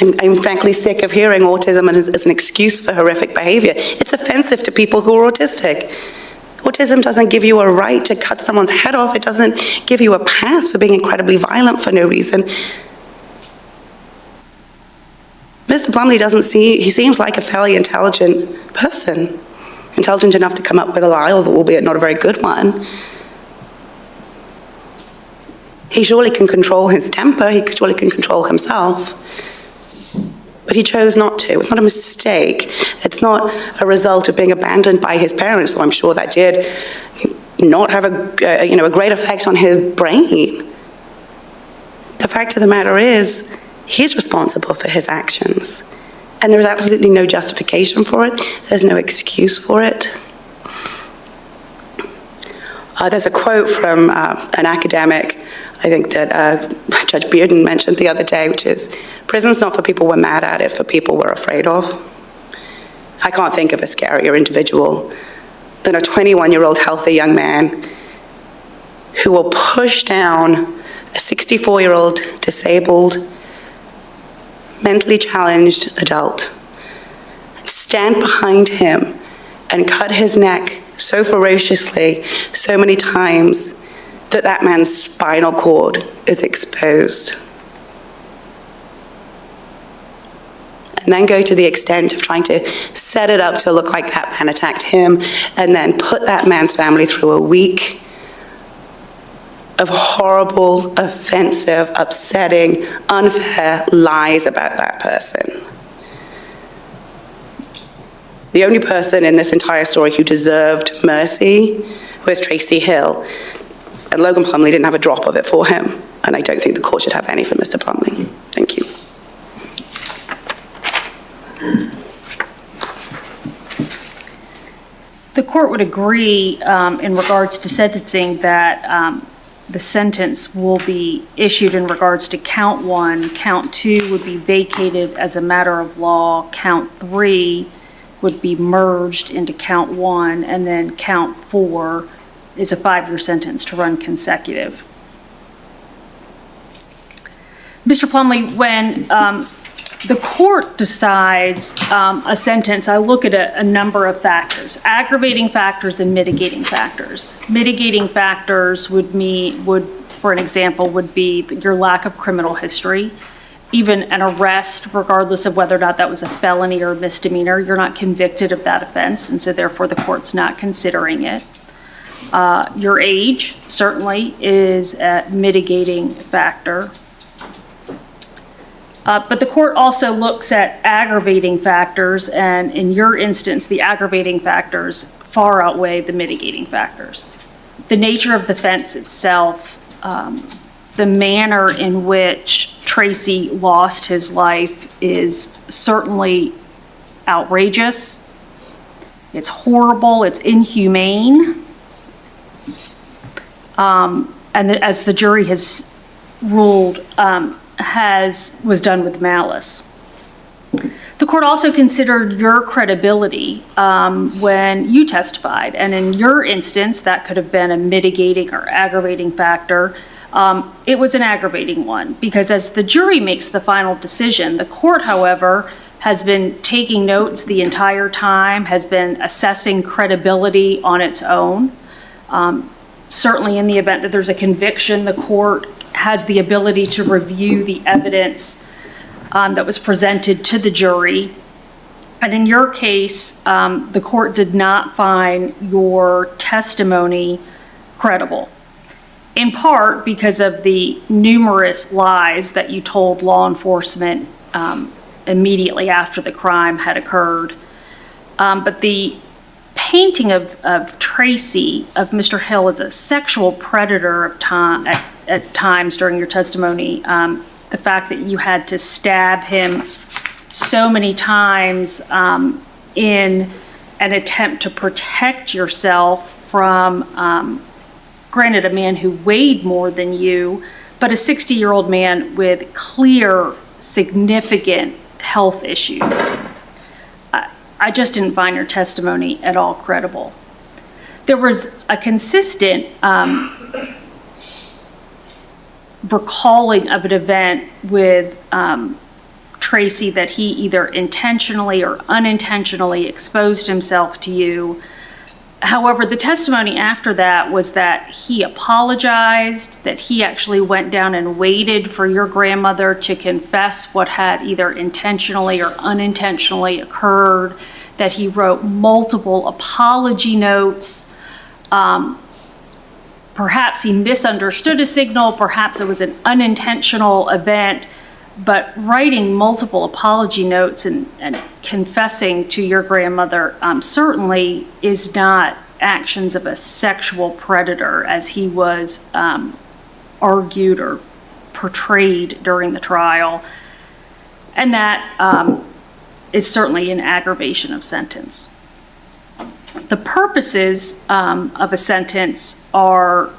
I'm frankly sick of hearing autism as an excuse for horrific behavior. It's offensive to people who are autistic. Autism doesn't give you a right to cut someone's head off. It doesn't give you a pass for being incredibly violent for no reason. Mr. Plumbly he seems like a fairly intelligent person. Intelligent enough to come up with a lie, albeit not a very good one. He surely can control his temper. He surely can control himself. But he chose not to. It's not a mistake. It's not a result of being abandoned by his parents, so I'm sure that did not have a great effect on his brain. The fact of the matter is, he's responsible for his actions. And there's absolutely no justification for it. There's no excuse for it. There's a quote from an academic, I think that Judge Bearden mentioned the other day, which is, prison's not for people we're mad at, it's for people we're afraid of. I can't think of a scarier individual than a 21-year-old healthy young man who will push down a 64-year-old disabled, mentally challenged adult, stand behind him and cut his neck so ferociously, so many times, that man's spinal cord is exposed. And then go to the extent of trying to set it up to look like that man attacked him, and then put that man's family through a week of horrible, offensive, upsetting, unfair lies about that person. The only person in this entire story who deserved mercy was Tracy Hill. And Logan Plumbly didn't have a drop of it for him. And I don't think the court should have any for Mr. Plumbly. Thank you. The court would agree in regards to sentencing that the sentence will be issued in regards to count 1. Count 2 would be vacated as a matter of law. Count 3 would be merged into count 1, and then count 4 is a 5-year sentence to run consecutive. Mr. Plumbly, when the court decides a sentence, I look at a number of factors, aggravating factors and mitigating factors. Mitigating factors for an example, would be your lack of criminal history. Even an arrest, regardless of whether or not that was a felony or a misdemeanor, you're not convicted of that offense, and so therefore the court's not considering it. Your age certainly is a mitigating factor. But the court also looks at aggravating factors, and in your instance, the aggravating factors far outweigh the mitigating factors. The nature of the offense itself, the manner in which Tracy lost his life is certainly outrageous. It's horrible, it's inhumane. And as the jury has ruled, was done with malice. The court also considered your credibility when you testified, and in your instance, that could have been a mitigating or aggravating factor. It was an aggravating one, because as the jury makes the final decision, the court, however, has been taking notes the entire time, has been assessing credibility on its own. Certainly in the event that there's a conviction, the court has the ability to review the evidence that was presented to the jury. And in your case, the court did not find your testimony credible, in part because of the numerous lies that you told law enforcement immediately after the crime had occurred. But the painting of Tracy, of Mr. Hill, as a sexual predator at times during your testimony, the fact that you had to stab him so many times in an attempt to protect yourself from, granted, a man who weighed more than you, but a 60-year-old man with clear, significant health issues. I just didn't find your testimony at all credible. There was a consistent recalling of an event with Tracy that he either intentionally or unintentionally exposed himself to you. However, the testimony after that was that he apologized, that he actually went down and waited for your grandmother to confess what had either intentionally or unintentionally occurred, that he wrote multiple apology notes. Perhaps he misunderstood a signal, perhaps it was an unintentional event, but writing multiple apology notes and confessing to your grandmother certainly is not actions of a sexual predator as he was argued or portrayed during the trial. And that is certainly an aggravation of sentence. The purposes of a sentence are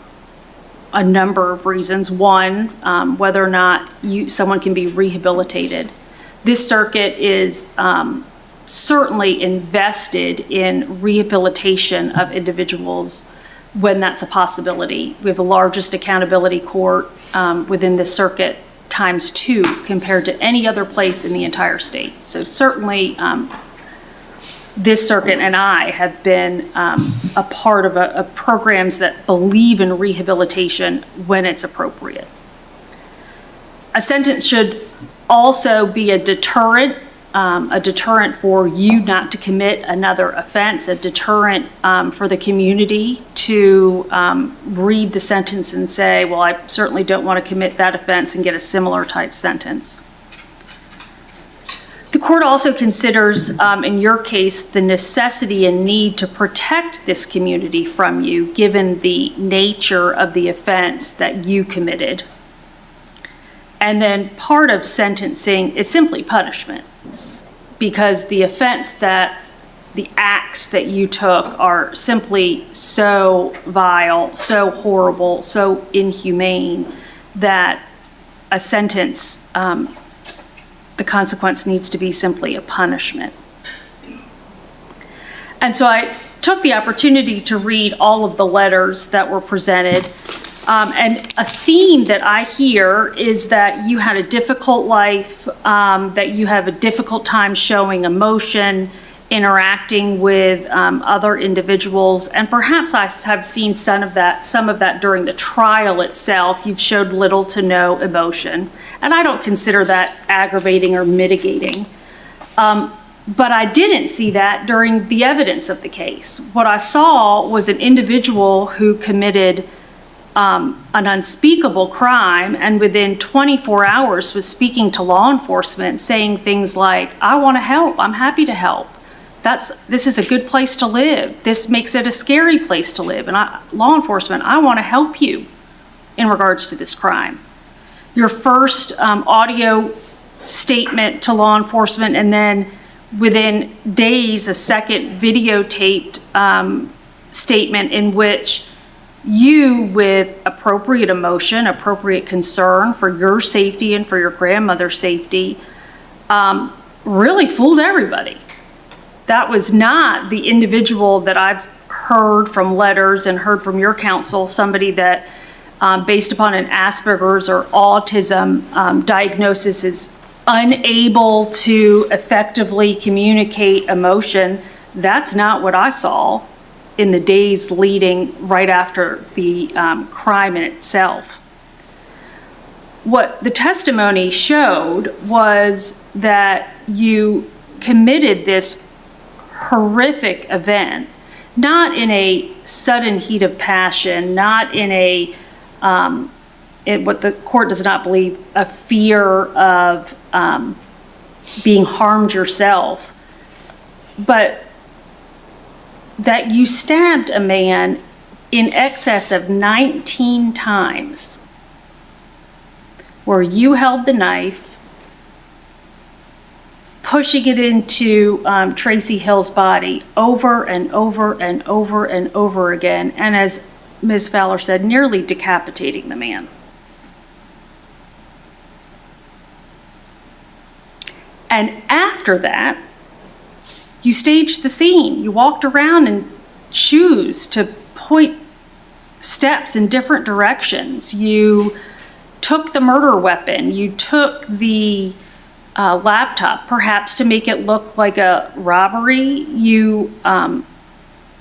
a number of reasons. One, whether or not someone can be rehabilitated. This circuit is certainly invested in rehabilitation of individuals when that's a possibility. We have the largest accountability court within this circuit ×2 compared to any other place in the entire state. So certainly this circuit and I have been a part of programs that believe in rehabilitation when it's appropriate. A sentence should also be a deterrent for you not to commit another offense, a deterrent for the community to read the sentence and say, well, I certainly don't want to commit that offense and get a similar type sentence. The court also considers, in your case, the necessity and need to protect this community from you, given the nature of the offense that you committed. And then part of sentencing is simply punishment, because the offense the acts that you took are simply so vile, so horrible, so inhumane that a sentence, the consequence needs to be simply a punishment. And so I took the opportunity to read all of the letters that were presented. And a theme that I hear is that you had a difficult life, that you have a difficult time showing emotion, interacting with other individuals, and perhaps I have seen some of that during the trial itself. You've showed little to no emotion, and I don't consider that aggravating or mitigating. But I didn't see that during the evidence of the case. What I saw was an individual who committed an unspeakable crime, and within 24 hours was speaking to law enforcement, saying things like, "I want to help, I'm happy to help. This is a good place to live. This makes it a scary place to live. And law enforcement, I want to help you in regards to this crime." Your first audio statement to law enforcement, and then within days, a second videotaped statement in which you, with appropriate emotion, appropriate concern for your safety and for your grandmother's safety, really fooled everybody. That was not the individual that I've heard from letters and heard from your counsel, somebody that, based upon an Asperger's or autism diagnosis, is unable to effectively communicate emotion. That's not what I saw in the days leading right after the crime in itself. What the testimony showed was that you committed this horrific event, not in a sudden heat of passion, not in a, what the court does not believe, a fear of being harmed yourself, but that you stabbed a man in excess of 19 times, where you held the knife, pushing it into Tracy Hill's body over and over and over and over again, and as Ms. Fowler said, nearly decapitating the man. And after that, you staged the scene. You walked around in shoes to point steps in different directions. You took the murder weapon. You took the laptop, perhaps to make it look like a robbery. You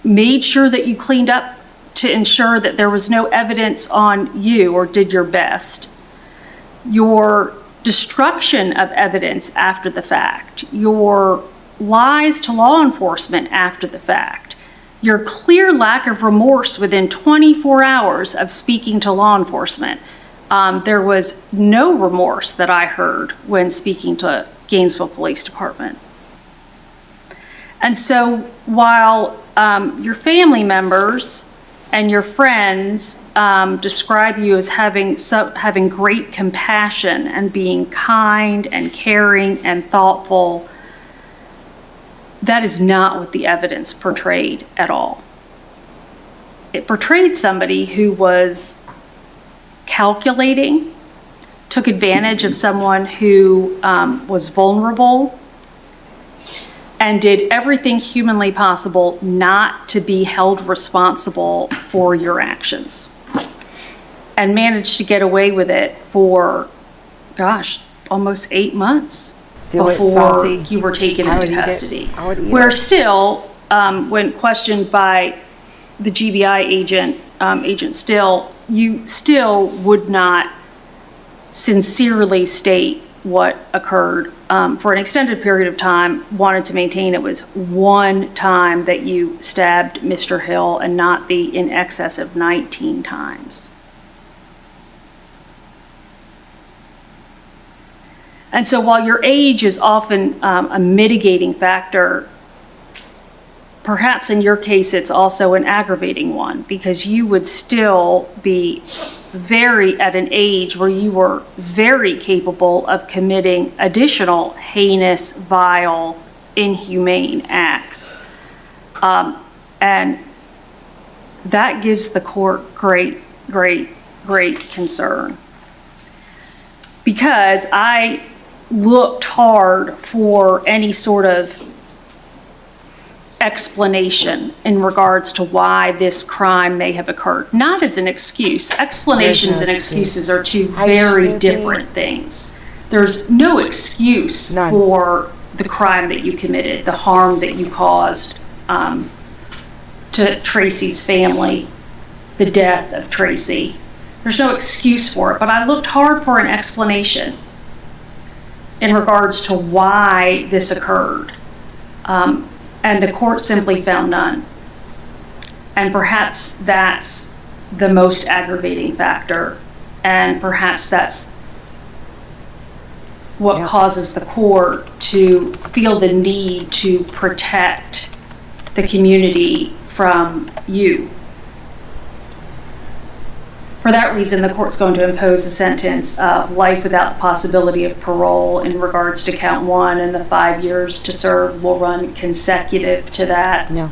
made sure that you cleaned up to ensure that there was no evidence on you, or did your best. Your destruction of evidence after the fact, your lies to law enforcement after the fact, your clear lack of remorse within 24 hours of speaking to law enforcement. There was no remorse that I heard when speaking to Gainesville Police Department. And so while your family members and your friends describe you as having great compassion and being kind and caring and thoughtful, that is not what the evidence portrayed at all. It portrayed somebody who was calculating, took advantage of someone who was vulnerable, and did everything humanly possible not to be held responsible for your actions, and managed to get away with it for, gosh, almost 8 months before you were taken into custody. Where still, when questioned by the GBI agent, Agent Still, you still would not sincerely state what occurred. For an extended period of time, wanted to maintain it was one time that you stabbed Mr. Hill and not the in excess of 19 times. And so while your age is often a mitigating factor, perhaps in your case it's also an aggravating one, because you would still be at an age where you were very capable of committing additional heinous, vile, inhumane acts. And that gives the court great, great, great concern. Because I looked hard for any sort of explanation in regards to why this crime may have occurred, not as an excuse. Explanations and excuses are two very different things. There's no excuse for the crime that you committed, the harm that you caused to Tracy's family, the death of Tracy. There's no excuse for it, but I looked hard for an explanation in regards to why this occurred. And the court simply found none. And perhaps that's the most aggravating factor. And perhaps that's what causes the court to feel the need to protect the community from you. For that reason, the court's going to impose a sentence of life without the possibility of parole in regards to count 1, and the 5 years to serve will run consecutive to that. No.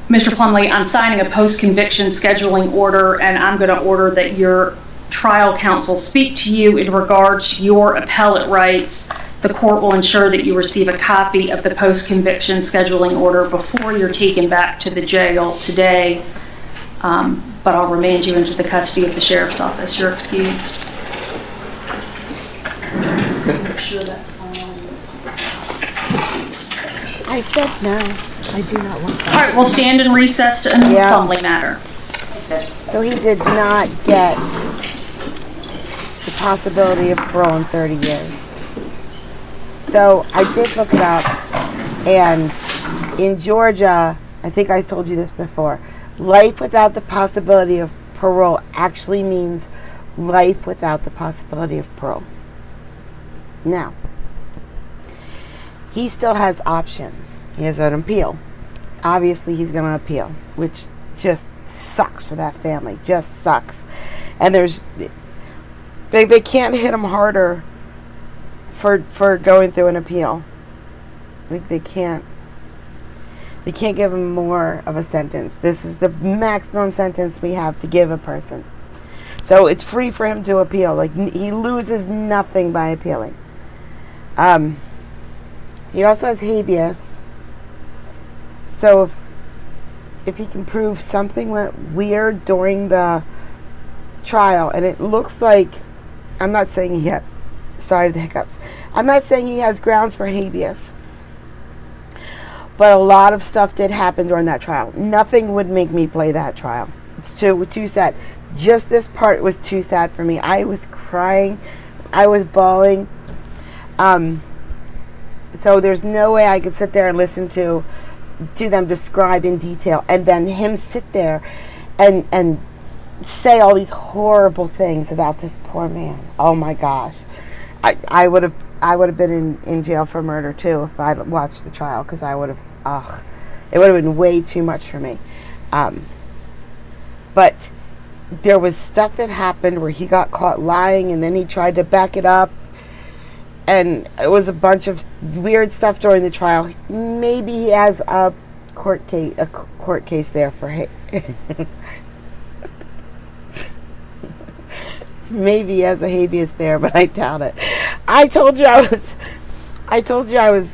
Mr. Plumbly, I'm signing a post-conviction scheduling order, and I'm going to order that your trial counsel speak to you in regards to your appellate rights. The court will ensure that you receive a copy of the post-conviction scheduling order before you're taken back to the jail today. But I'll remand you into the custody of the sheriff's office. You're excused. Make sure that's I said no. I do not want that. all right, we'll stand in recess to the Plumbly matter. So he did not get the possibility of parole in 30 years. So I did look it up, and in Georgia, I think I told you this before, life without the possibility of parole actually means life without the possibility of parole. Now, he still has options. He has an appeal. Obviously, he's going to appeal, which just sucks for that family. Just sucks. And they can't hit him harder for going through an appeal. Like, they can't give him more of a sentence. This is the maximum sentence we have to give a person. So it's free for him to appeal. Like, he loses nothing by appealing. He also has habeas. So if he can prove something went weird during the trial, and it looks like, I'm not saying he has, sorry the hiccups, I'm not saying he has grounds for habeas. But a lot of stuff did happen during that trial. Nothing would make me play that trial. It's too sad. Just this part was too sad for me. I was crying. I was bawling. So there's no way I could sit there and listen to them describe in detail, and then him sit there and say all these horrible things about this poor man. Oh my gosh. I would have been in jail for murder too if I'd watched the trial, because I would have, it would have been way too much for me. But there was stuff that happened where he got caught lying, and then he tried to back it up, and it was a bunch of weird stuff during the trial. Maybe he has a court case there for maybe he has a habeas there, but I doubt it. I told you I was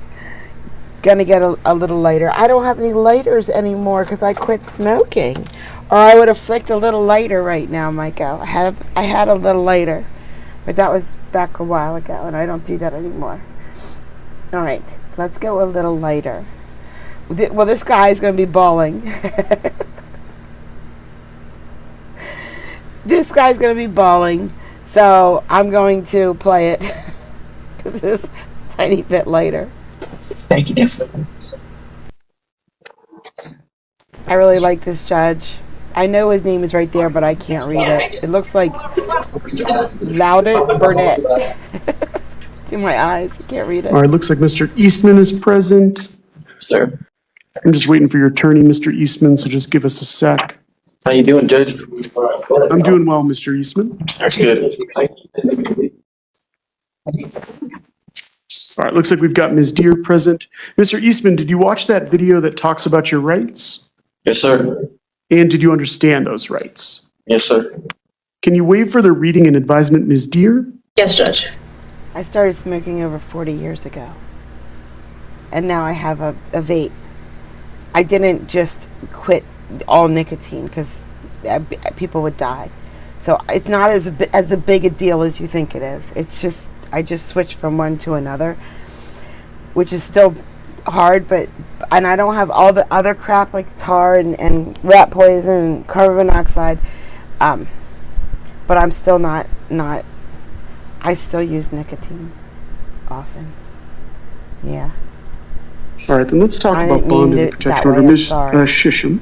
gonna get a little lighter. I don't have any lighters anymore because I quit smoking, or I would have flicked a little lighter right now, Micah. I had a little lighter, but that was back a while ago, and I don't do that anymore. All right, let's go a little lighter. Well, this guy is gonna be bawling. This guy's going to be bawling, so I'm going to play it because it's a tiny bit later. Thank you. I really like this judge. I know his name is right there, but I can't read it. It looks like Loudon Burnett to my eyes. I can't read it. All right, looks like Mr. Eastman is present. Sir. I'm just waiting for your attorney, Mr. Eastman, so just give us a sec. How you doing, Judge? I'm doing well, Mr. Eastman. That's good. All right, looks like we've got Ms. Deere present. Mr. Eastman, did you watch that video that talks about your rights? Yes, sir. And did you understand those rights? Yes, sir. Can you waive further reading and advisement, Ms. Deere? Yes, Judge. I started smoking over 40 years ago. and now I have a vape. I didn't just quit all nicotine because people would die. So it's not as a big a deal as you think it is. It's just, I just switched from one to another, which is still hard, and I don't have all the other crap like tar and rat poison and carbon monoxide, but I'm still not, I still use nicotine often. Yeah. All right, then let's talk I about didn't bond mean and the it protection that way, order. I'm Ms. sorry. Shisham.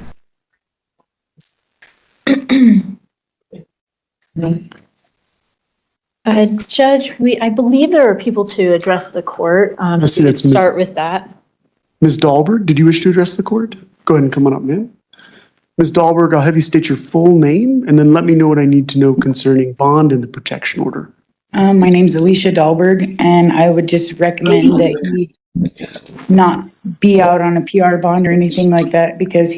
Judge, I believe there are people to address the court. I If see we could that's Ms. start with that. Ms. Dahlberg, did you wish to address the court? Go ahead and come on up, ma'am. Ms. Dahlberg, I'll have you state your full name and then let me know what I need to know concerning bond and the protection order. My name's Alicia Dahlberg, and I would just recommend that he not be out on a PR bond or anything like that because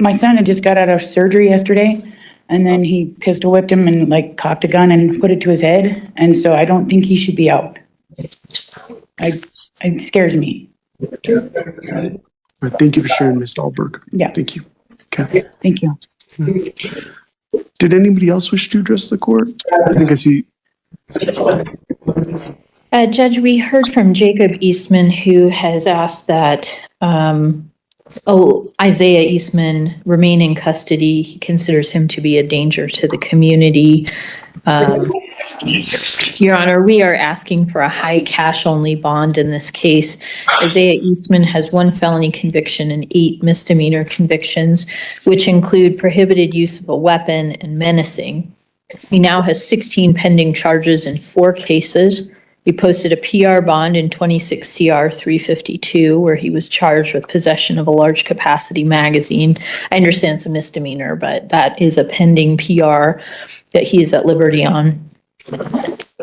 my son had just got out of surgery yesterday, and then he pistol whipped him and like cocked a gun and put it to his head, and so I don't think he should be out. It scares me. So, All right, thank you for sharing, Ms. Dahlberg. Yeah. Thank you. Okay. Thank you. Did anybody else wish to address the court? I think I see. Judge, we heard from Jacob Eastman, who has asked that Isaiah Eastman remain in custody. He considers him to be a danger to the community. Your Honor, we are asking for a high cash-only bond in this case. Isaiah Eastman has 1 felony conviction and 8 misdemeanor convictions, which include prohibited use of a weapon and menacing. He now has 16 pending charges in 4 cases. He posted a PR bond in 26 CR 352, where he was charged with possession of a large capacity magazine. I understand it's a misdemeanor, but that is a pending PR that he is at liberty on.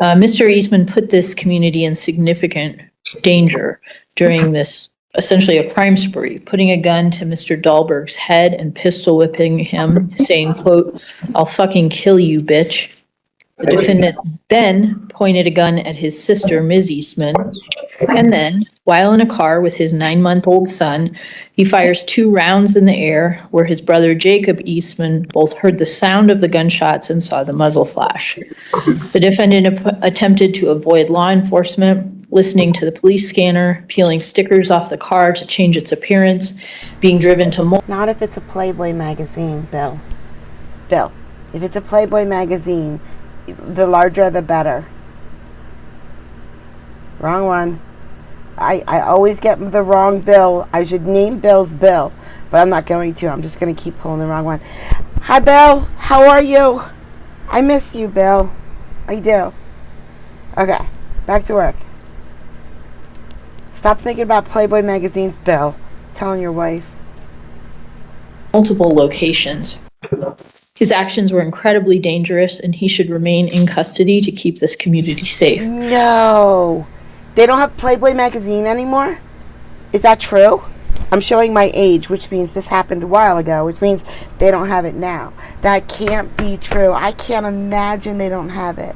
Mr. Eastman put this community in significant danger during this, essentially a crime spree, putting a gun to Mr. Dahlberg's head and pistol whipping him, saying, quote, "I'll fucking kill you, bitch." The defendant then pointed a gun at his sister, Ms. Eastman, and then, while in a car with his 9-month-old son, he fires 2 rounds in the air where his brother Jacob Eastman both heard the sound of the gunshots and saw the muzzle flash. The defendant attempted to avoid law enforcement, listening to the police scanner, peeling stickers off the car to change its appearance, being driven to Not if it's a Playboy magazine, Bill. Bill, if it's a Playboy magazine, the larger the better. Wrong one. I always get the wrong Bill. I should name Bill's Bill, but I'm not going to. I'm just going to keep pulling the wrong one. Hi, Bill. How are you? I miss you, Bill. I do. Okay, back to work. Stop thinking about Playboy magazines, Bill. Telling your wife. multiple locations. His actions were incredibly dangerous, and he should remain in custody to keep this community safe. No. They don't have Playboy magazine anymore? Is that true? I'm showing my age, which means this happened a while ago, which means they don't have it now. That can't be true. I can't imagine they don't have it.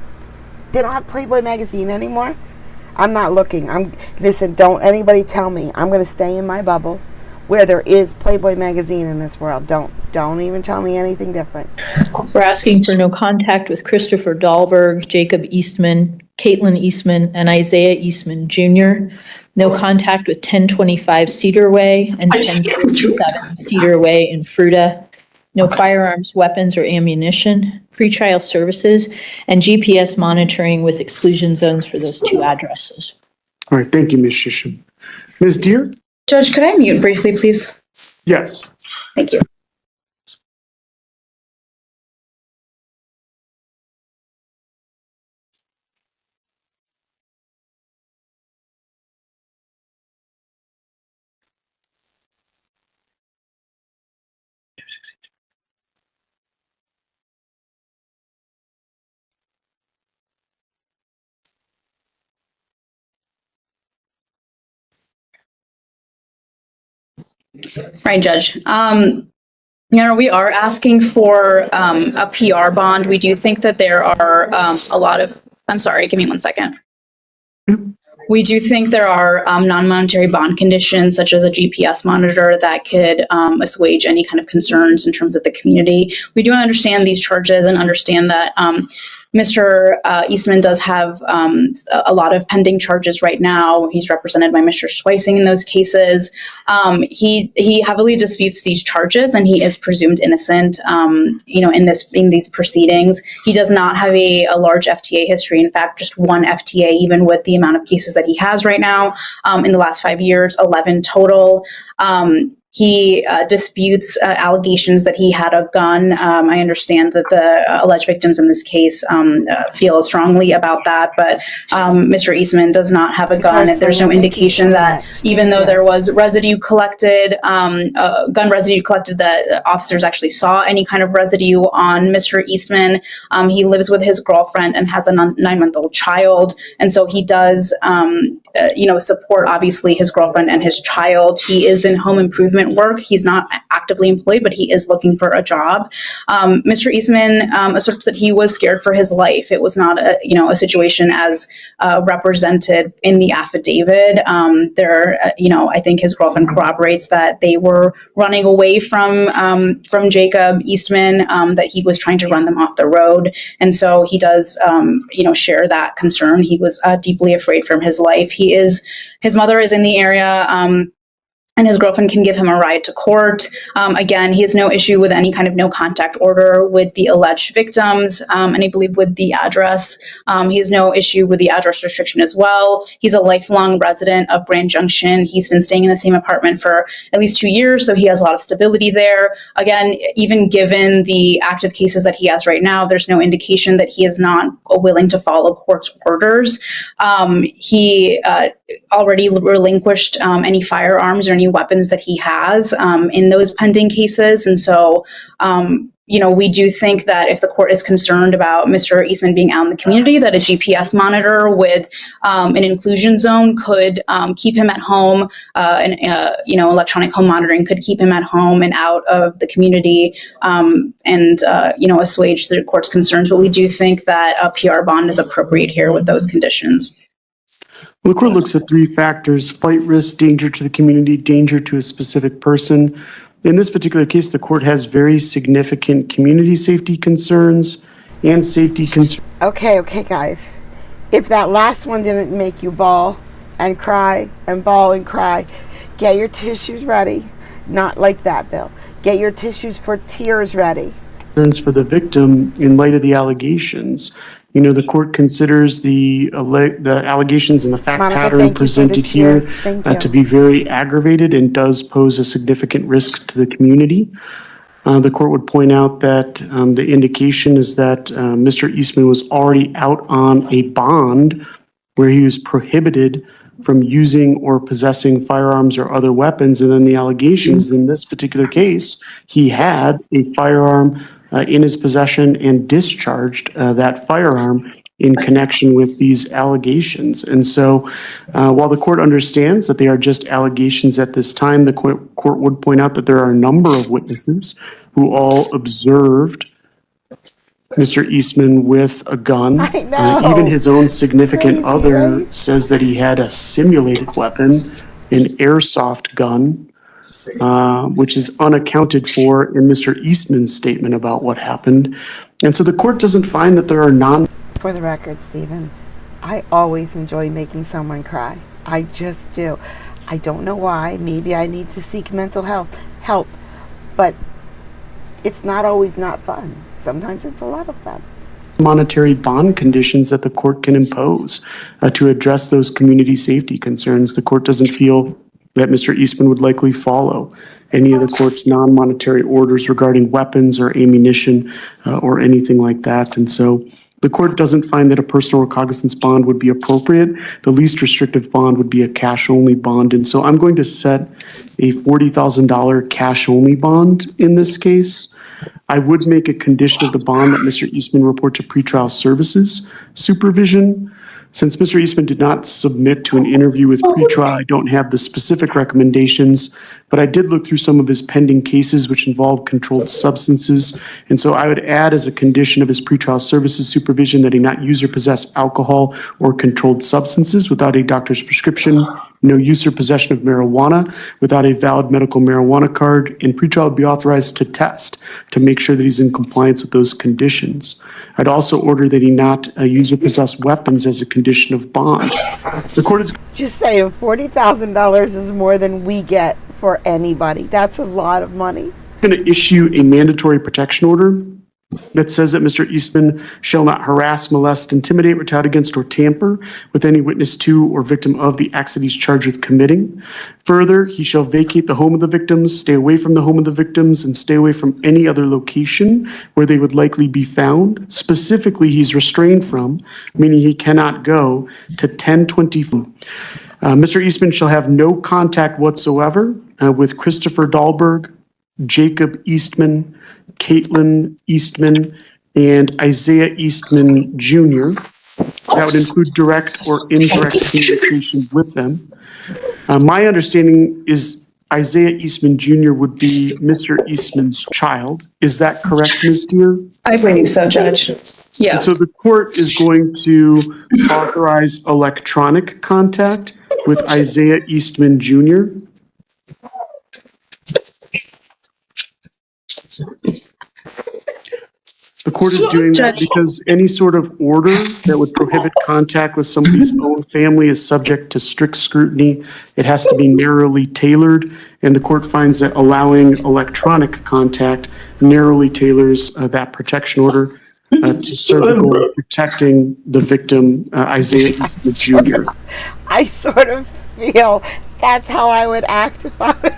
They don't have Playboy magazine anymore? I'm not looking. Listen, don't anybody tell me. I'm going to stay in my bubble where there is Playboy magazine in this world. Don't even tell me anything different. We're asking for no contact with Christopher Dahlberg, Jacob Eastman, Caitlin Eastman, and Isaiah Eastman Jr. No contact with 1025 Cedar Way and 1057 Cedar Way in Fruta. No firearms, weapons, or ammunition. Pretrial services and GPS monitoring with exclusion zones for those 2 addresses. All right, thank you, Ms. Shisham. Ms. Deere? Judge, could I mute briefly, please? Yes. Thank you. Right, Judge. We are asking for a PR bond. We do think that there are a lot of, I'm sorry, give me 1 second. We do think there are non-monetary bond conditions, such as a GPS monitor, that could assuage any kind of concerns in terms of the community. We do understand these charges and understand that Mr. Eastman does have a lot of pending charges right now. He's represented by Mr. Schweising in those cases. He heavily disputes these charges, and he is presumed innocent. In these proceedings, he does not have a large FTA history. In fact, just one FTA, even with the amount of cases that he has right now. In the last 5 years, 11 total. He disputes allegations that he had a gun. I understand that the alleged victims in this case feel strongly about that, but Mr. Eastman does not have a gun. There's no indication that even though there was residue collected, gun residue collected, that officers actually saw any kind of residue on Mr. Eastman. He lives with his girlfriend and has a 9-month-old child, and so he does support, obviously, his girlfriend and his child. He is in home improvement work. He's not actively employed, but he is looking for a job. Mr. Eastman asserts that he was scared for his life. It was not a situation as represented in the affidavit. I think his girlfriend corroborates that they were running away from Jacob Eastman, that he was trying to run them off the road. And so he does, share that concern. He was deeply afraid for his life. His mother is in the area, and his girlfriend can give him a ride to court. Again, he has no issue with any kind of no contact order with the alleged victims, and I believe with the address. He has no issue with the address restriction as well. He's a lifelong resident of Grand Junction. He's been staying in the same apartment for at least 2 years, so he has a lot of stability there. Again, even given the active cases that he has right now, there's no indication that he is not willing to follow court's orders. He already relinquished any firearms or any weapons that he has in those pending cases. And so, we do think that if the court is concerned about Mr. Eastman being out in the community, that a GPS monitor with an inclusion zone could keep him at home, and electronic home monitoring could keep him at home and out of the community, and assuage the court's concerns. But we do think that a PR bond is appropriate here with those conditions. Well, the court looks at 3 factors: flight risk, danger to the community, danger to a specific person. In this particular case, the court has very significant community safety concerns and safety concerns. Okay, guys. If that last one didn't make you bawl and cry and bawl and cry, get your tissues ready. Not like that, Bill. Get your tissues for tears ready. For the victim in light of the allegations. The court considers the allegations and the fact pattern presented here to be very aggravated and does pose a significant risk to the community. The court would point out that the indication is that Mr. Eastman was already out on a bond where he was prohibited from using or possessing firearms or other weapons. And then the allegations in this particular case, he had a firearm in his possession and discharged that firearm in connection with these allegations. And so while the court understands that they are just allegations at this time, the court would point out that there are a number of witnesses who all observed Mr. Eastman with a gun. I know. Even his own significant other says that he had a simulated weapon, an airsoft gun, which is unaccounted for in Mr. Eastman's statement about what happened. And so the court doesn't find that there are For the record, Stephen, I always enjoy making someone cry. I just do. I don't know why. Maybe I need to seek mental help. But it's not always not fun. Sometimes it's a lot of fun. monetary bond conditions that the court can impose to address those community safety concerns. The court doesn't feel that Mr. Eastman would likely follow any of the court's non-monetary orders regarding weapons or ammunition or anything like that. And so the court doesn't find that a personal recognizance bond would be appropriate. The least restrictive bond would be a cash-only bond. And so I'm going to set a $40,000 cash-only bond in this case. I would make a condition of the bond that Mr. Eastman report to pretrial services supervision, Since Mr. Eastman did not submit to an interview with pretrial, I don't have the specific recommendations, but I did look through some of his pending cases which involve controlled substances. And so I would add as a condition of his pretrial services supervision that he not use or possess alcohol or controlled substances without a doctor's prescription, no use or possession of marijuana without a valid medical marijuana card, and pretrial would be authorized to test to make sure that he's in compliance with those conditions. I'd also order that he not use or possess weapons as a condition of bond. The court is Just saying, $40,000 is more than we get for anybody. That's a lot of money. going to issue a mandatory protection order that says that Mr. Eastman shall not harass, molest, intimidate, retaliate against, or tamper with any witness to or victim of the acts that he's charged with committing. Further, he shall vacate the home of the victims, stay away from the home of the victims, and stay away from any other location where they would likely be found. Specifically, he's restrained from, meaning he cannot go, to 1020. Mr. Eastman shall have no contact whatsoever with Christopher Dahlberg, Jacob Eastman, Caitlin Eastman, and Isaiah Eastman Jr. That would include direct or indirect communication with them. My understanding is Isaiah Eastman Jr. would be Mr. Eastman's child. Is that correct, Ms. Deere? I believe so, Judge. Yeah. And so the court is going to authorize electronic contact with Isaiah Eastman Jr. The court is doing that because any sort of order that would prohibit contact with somebody's own family is subject to strict scrutiny. It has to be narrowly tailored, and the court finds that allowing electronic contact narrowly tailors that protection order to serve the goal of protecting the victim, Isaiah Eastman Jr. I sort of feel that's how I would act if I was,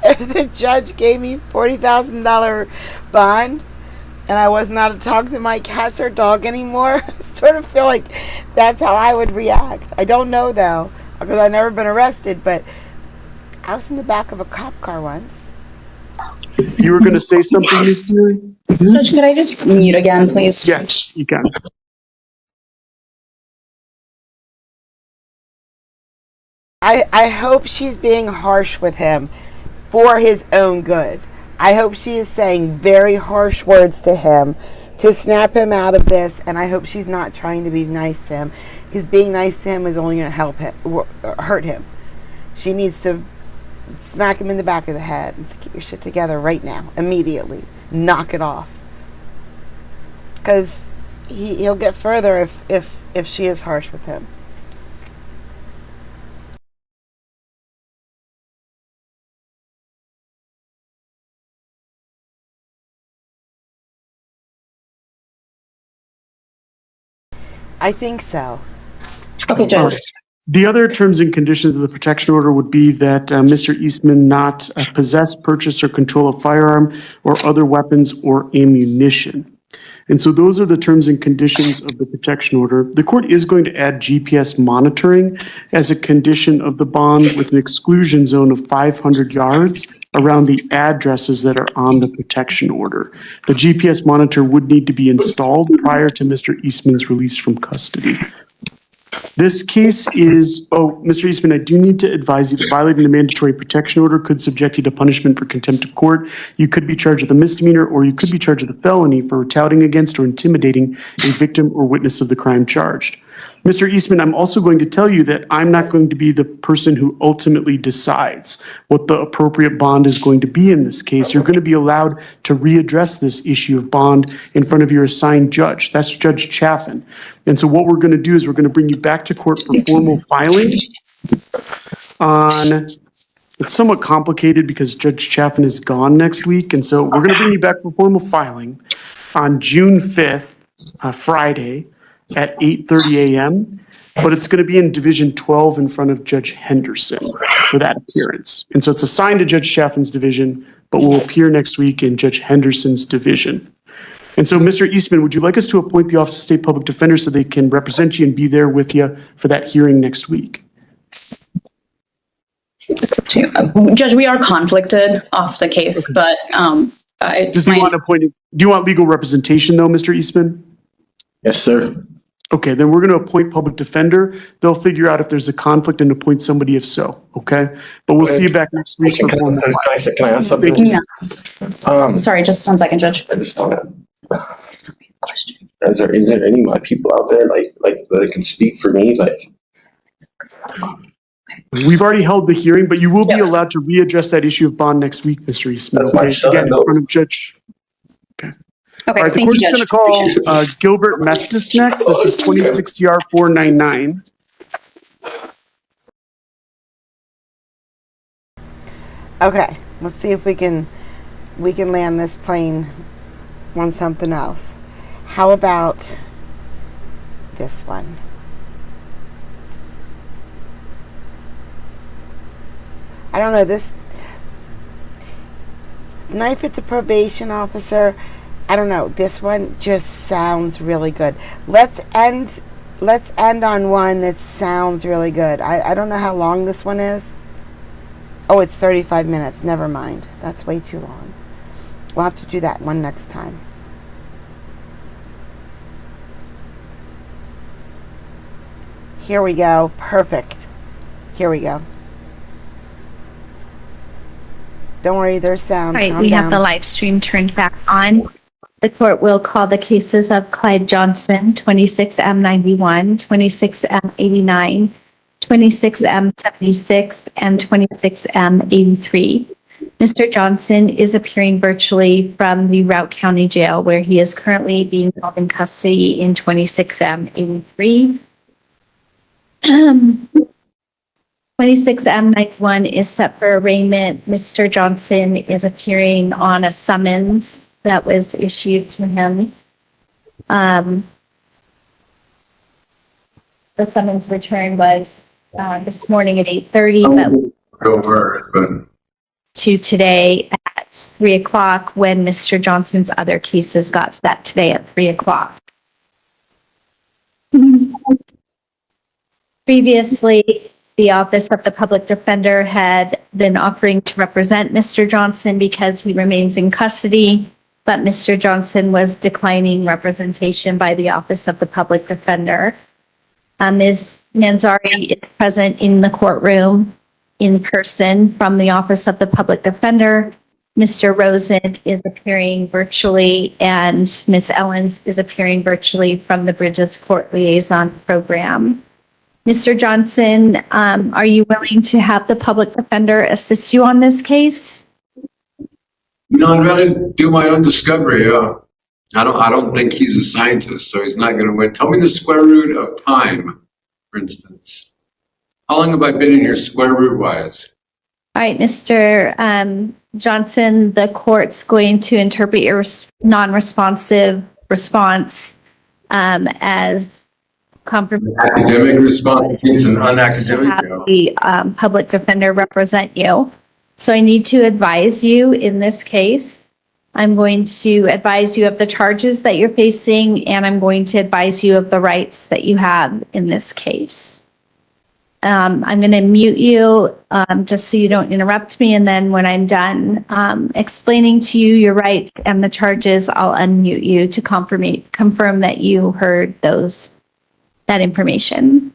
if the judge gave me $40,000 bond and I was not to talk to my cats or dog anymore. I sort of feel like that's how I would react. I don't know though, because I've never been arrested, but I was in the back of a cop car once. You were going to say something, Ms. Deere? Judge, could I just mute again, please? Yes, you can. I hope she's being harsh with him for his own good. I hope she is saying very harsh words to him to snap him out of this, and I hope she's not trying to be nice to him, because being nice to him is only going to help him, hurt him. She needs to smack him in the back of the head and say, get your shit together right now, immediately. Knock it off. Because he'll get further if she is harsh with him. I think so. Okay, Judge. The other terms and conditions of the protection order would be that Mr. Eastman not possess, purchase, or control a firearm or other weapons or ammunition. And so those are the terms and conditions of the protection order. The court is going to add GPS monitoring as a condition of the bond with an exclusion zone of 500 yards around the addresses that are on the protection order. The GPS monitor would need to be installed prior to Mr. Eastman's release from custody. This case is, Mr. Eastman, I do need to advise you that violating the mandatory protection order could subject you to punishment for contempt of court. You could be charged with a misdemeanor, or you could be charged with a felony for retaliating against or intimidating a victim or witness of the crime charged. Mr. Eastman, I'm also going to tell you that I'm not going to be the person who ultimately decides what the appropriate bond is going to be in this case. You're going to be allowed to readdress this issue of bond in front of your assigned judge. That's Judge Chaffin. And so what we're going to do is we're going to bring you back to court for formal filing on, it's somewhat complicated because Judge Chaffin is gone next week. And so we're going to bring you back for formal filing on June 5th, Friday, at 8:30 a.m., but it's going to be in Division 12 in front of Judge Henderson for that appearance. And so it's assigned to Judge Chaffin's division, but will appear next week in Judge Henderson's division. And so, Mr. Eastman, would you like us to appoint the Office of State Public Defender so they can represent you and be there with you for that hearing next week? It's up to you. Judge, we are conflicted off the case, but do you want legal representation, though, Mr. Eastman? Yes, sir. Okay, then we're going to appoint public defender. They'll figure out if there's a conflict and appoint somebody if so, okay? But we'll see you back next week. Can I ask something? Yeah. Sorry, just 1 second, Judge. I just want to. Is there any of my people out there like that can speak for me? Like, We've already held the hearing, but you will be allowed to readdress that issue of bond next week, Mr. Eastman. That's my son, Again, in though. front of Judge. Okay. Okay, All right, the thank you, court's going Judge. to call Gilbert Mestis next. This is 26 CR 499. Okay, let's see if we can land this plane on something else. How about this one? I don't know, this knife at the probation officer, I don't know, this one just sounds really good. Let's end on one that sounds really good. I don't know how long this one is. Oh, it's 35 minutes. Never mind. That's way too long. We'll have to do that one next time. Here we go. Perfect. Here we go. Don't worry, there's sound. All right, Calm we down. have the live stream turned back on. The court will call the cases of Clyde Johnson, 26M91, 26M89, 26M76, and 26M83. Mr. Johnson is appearing virtually from the Routt County Jail, where he is currently being held in custody in 26M83. 26M91 is set for arraignment. Mr. Johnson is appearing on a summons that was issued to him. The summons return was this morning at 8:30, but to today at 3 o'clock when Mr. Johnson's other cases got set today at 3 o'clock. Previously, the Office of the Public Defender had been offering to represent Mr. Johnson because he remains in custody, but Mr. Johnson was declining representation by the Office of the Public Defender. Ms. Manzari is present in the courtroom in person from the Office of the Public Defender. Mr. Rosen is appearing virtually, and Ms. Ellens is appearing virtually from the Bridges Court Liaison Program. Mr. Johnson, are you willing to have the public defender assist you on this case? No, I'd rather do my own discovery. I don't think he's a scientist, so he's not going to win. Tell me the square root of time, for instance. How long have I been in here square root wise? All right, Mr. Johnson, the court's going to interpret your non-responsive response as Academic response against an unacademic. have the public defender represent you. So I need to advise you in this case. I'm going to advise you of the charges that you're facing, and I'm going to advise you of the rights that you have in this case. I'm going to mute you just so you don't interrupt me, and then when I'm done explaining to you your rights and the charges, I'll unmute you to confirm that you heard that information.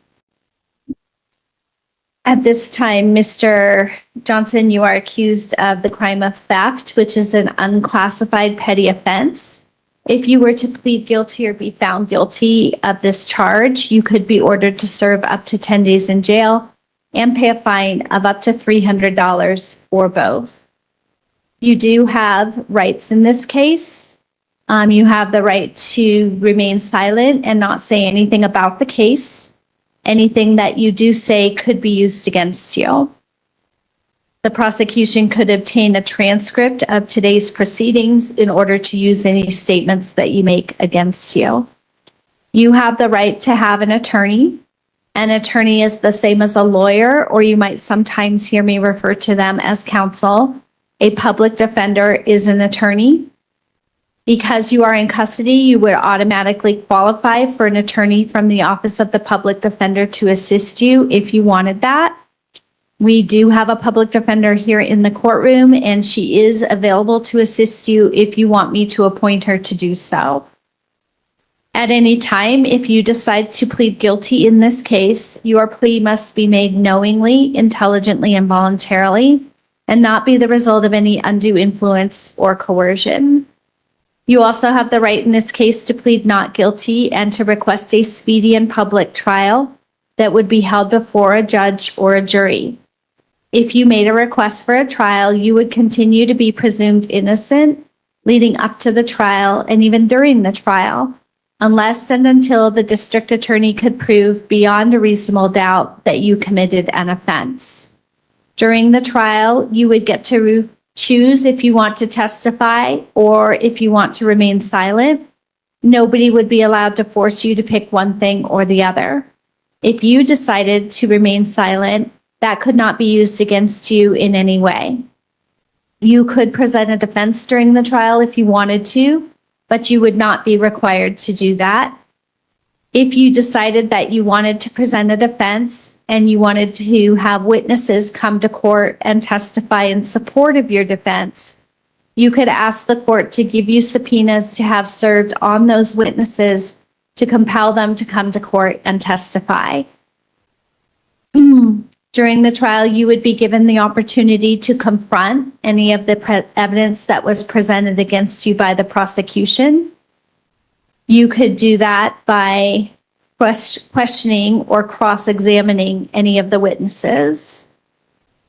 At this time, Mr. Johnson, you are accused of the crime of theft, which is an unclassified petty offense. If you were to plead guilty or be found guilty of this charge, you could be ordered to serve up to 10 days in jail and pay a fine of up to $300 or both. You do have rights in this case. You have the right to remain silent and not say anything about the case. Anything that you do say could be used against you. The prosecution could obtain a transcript of today's proceedings in order to use any statements that you make against you. You have the right to have an attorney. An attorney is the same as a lawyer, or you might sometimes hear me refer to them as counsel. A public defender is an attorney. Because you are in custody, you would automatically qualify for an attorney from the Office of the Public Defender to assist you if you wanted that. We do have a public defender here in the courtroom, and she is available to assist you if you want me to appoint her to do so. At any time, if you decide to plead guilty in this case, your plea must be made knowingly, intelligently, and voluntarily, and not be the result of any undue influence or coercion. You also have the right in this case to plead not guilty and to request a speedy and public trial that would be held before a judge or a jury. If you made a request for a trial, you would continue to be presumed innocent leading up to the trial and even during the trial, unless and until the district attorney could prove beyond a reasonable doubt that you committed an offense. During the trial, you would get to choose if you want to testify or if you want to remain silent. Nobody would be allowed to force you to pick one thing or the other. If you decided to remain silent, that could not be used against you in any way. You could present a defense during the trial if you wanted to, but you would not be required to do that. If you decided that you wanted to present a defense and you wanted to have witnesses come to court and testify in support of your defense, you could ask the court to give you subpoenas to have served on those witnesses to compel them to come to court and testify. During the trial, you would be given the opportunity to confront any of the evidence that was presented against you by the prosecution. You could do that by questioning or cross-examining any of the witnesses.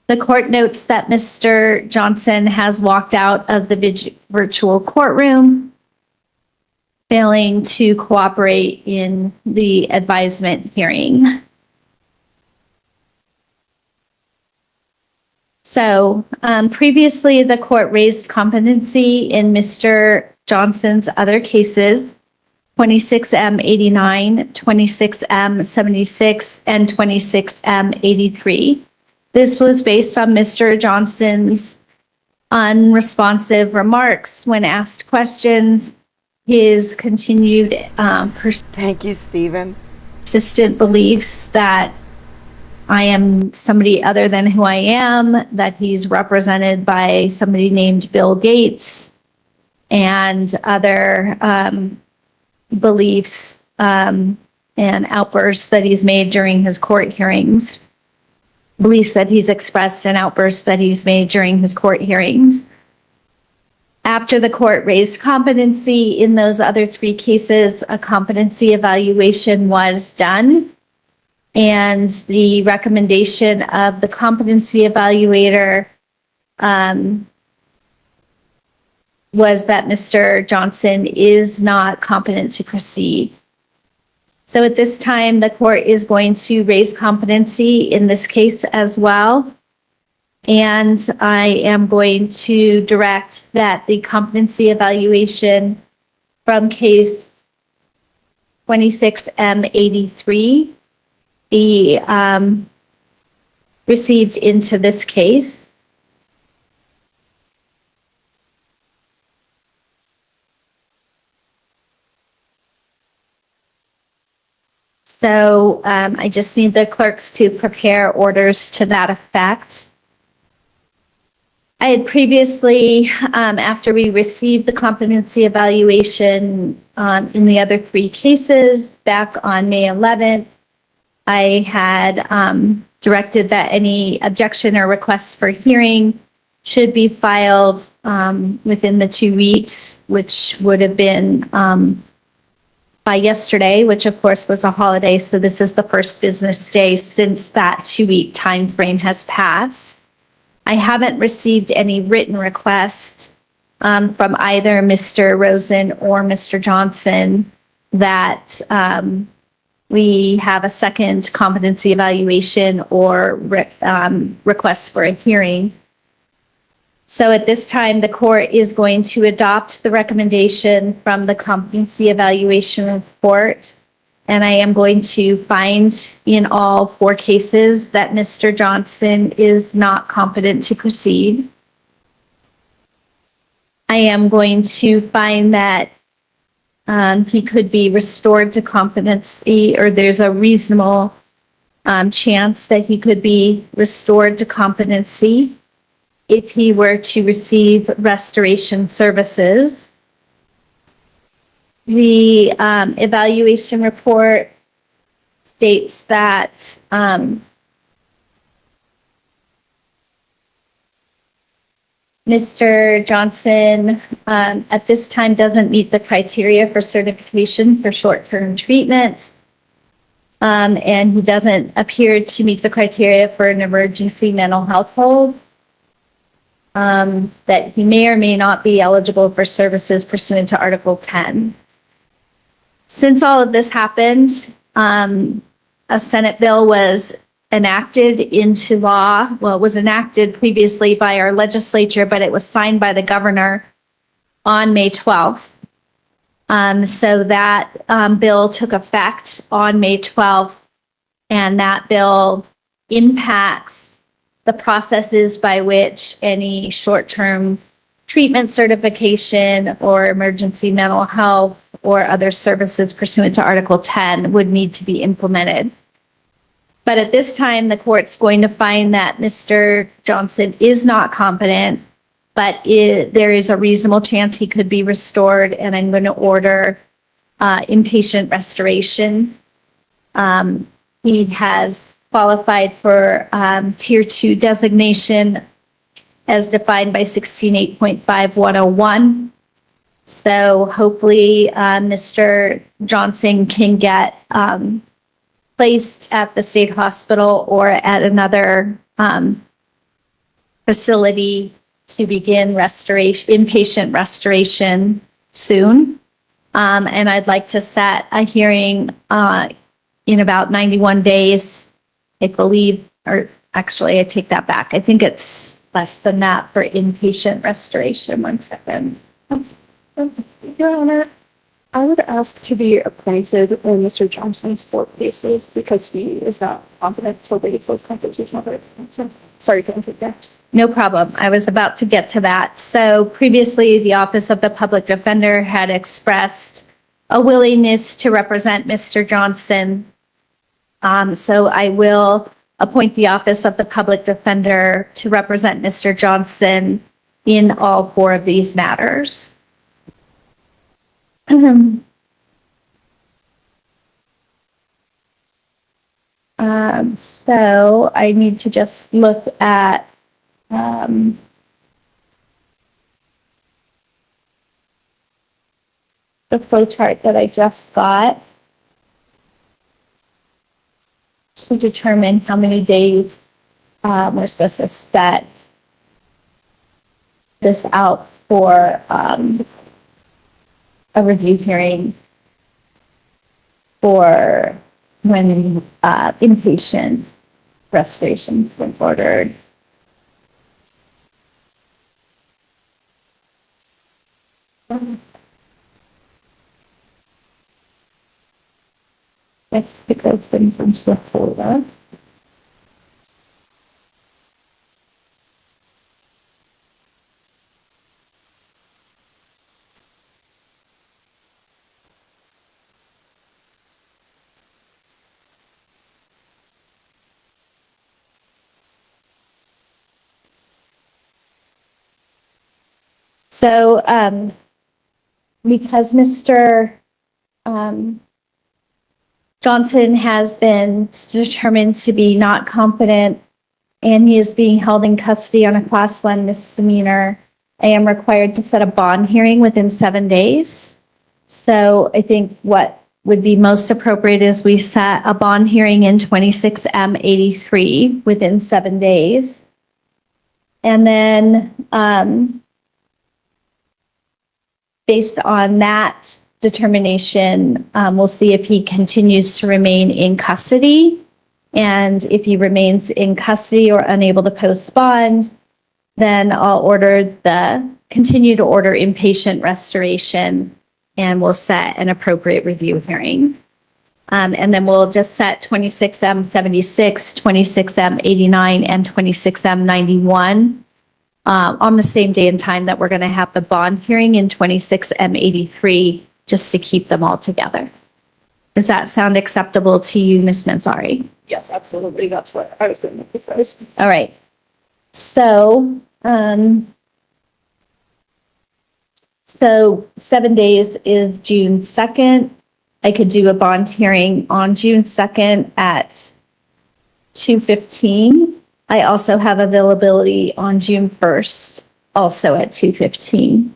The court notes that Mr. Johnson has walked out of the virtual courtroom, failing to cooperate in the advisement hearing. So previously, the court raised competency in Mr. Johnson's other cases, 26M89, 26M76, and 26M83. This was based on Mr. Johnson's unresponsive remarks when asked questions, his continued Thank you, Stephen. persistent beliefs that I am somebody other than who I am, that he's represented by somebody named Bill Gates, and other beliefs and outbursts that he's made during his court hearings, beliefs that he's expressed and outbursts that he's made during his court hearings. After the court raised competency in those other three cases, a competency evaluation was done. And the recommendation of the competency evaluator was that Mr. Johnson is not competent to proceed. So at this time, the court is going to raise competency in this case as well. And I am going to direct that the competency evaluation from case 26M83 be received into this case. So I just need the clerks to prepare orders to that effect. I had previously, after we received the competency evaluation in the other three cases back on May 11th, I had directed that any objection or requests for hearing should be filed within the 2 weeks, which would have been by yesterday, which of course was a holiday. So this is the first business day since that 2-week time frame has passed. I haven't received any written request from either Mr. Rosen or Mr. Johnson that we have a second competency evaluation or request for a hearing. So at this time, the court is going to adopt the recommendation from the competency evaluation report. And I am going to find in all 4 cases that Mr. Johnson is not competent to proceed. I am going to find that he could be restored to competency, or there's a reasonable chance that he could be restored to competency if he were to receive restoration services. The evaluation report states that Mr. Johnson at this time doesn't meet the criteria for certification for short-term treatment. And he doesn't appear to meet the criteria for an emergency mental health hold. That he may or may not be eligible for services pursuant to Article 10. Since all of this happened, a Senate bill was enacted into law. Well, it was enacted previously by our legislature, but it was signed by the governor on May 12th. So that bill took effect on May 12th, and that bill impacts the processes by which any short-term treatment certification or emergency mental health or other services pursuant to Article 10 would need to be implemented. But at this time, the court's going to find that Mr. Johnson is not competent, but there is a reasonable chance he could be restored, and I'm going to order inpatient restoration. He has qualified for Tier 2 designation as defined by 16.8.5101. So hopefully Mr. Johnson can get placed at the state hospital or at another facility to begin inpatient restoration soon. And I'd like to set a hearing in about 91 days, I believe, or actually I take that back. I think it's less than that for inpatient restoration. 1 second. Your Honor, I would ask to be appointed in Mr. Johnson's 4 cases because he is not competent to lead those constitutional hearings. Sorry to interject. No problem. I was about to get to that. So previously, the Office of the Public Defender had expressed a willingness to represent Mr. Johnson. So I will appoint the Office of the Public Defender to represent Mr. Johnson in all 4 of these matters. So I need to just look at the flow chart that I just got to determine how many days we're supposed to set this out for a review hearing for when inpatient restoration has been ordered. Let's pick those things into the folder. So, because Mr. Johnson has been determined to be not competent and he is being held in custody on a Class 1 misdemeanor, I am required to set a bond hearing within 7 days. So I think what would be most appropriate is we set a bond hearing in 26M83 within 7 days. And then, based on that determination, we'll see if he continues to remain in custody. And if he remains in custody or unable to post bond, then I'll continue to order inpatient restoration, and we'll set an appropriate review hearing. And then we'll just set 26M76, 26M89, and 26M91 on the same day and time that we're going to have the bond hearing in 26M83, just to keep them all together. Does that sound acceptable to you, Ms. Manzari? Yes, absolutely. That's what I was going to propose. All right. So, So 7 days is June 2nd. I could do a bond hearing on June 2nd at 2:15. I also have availability on June 1st, also at 2:15.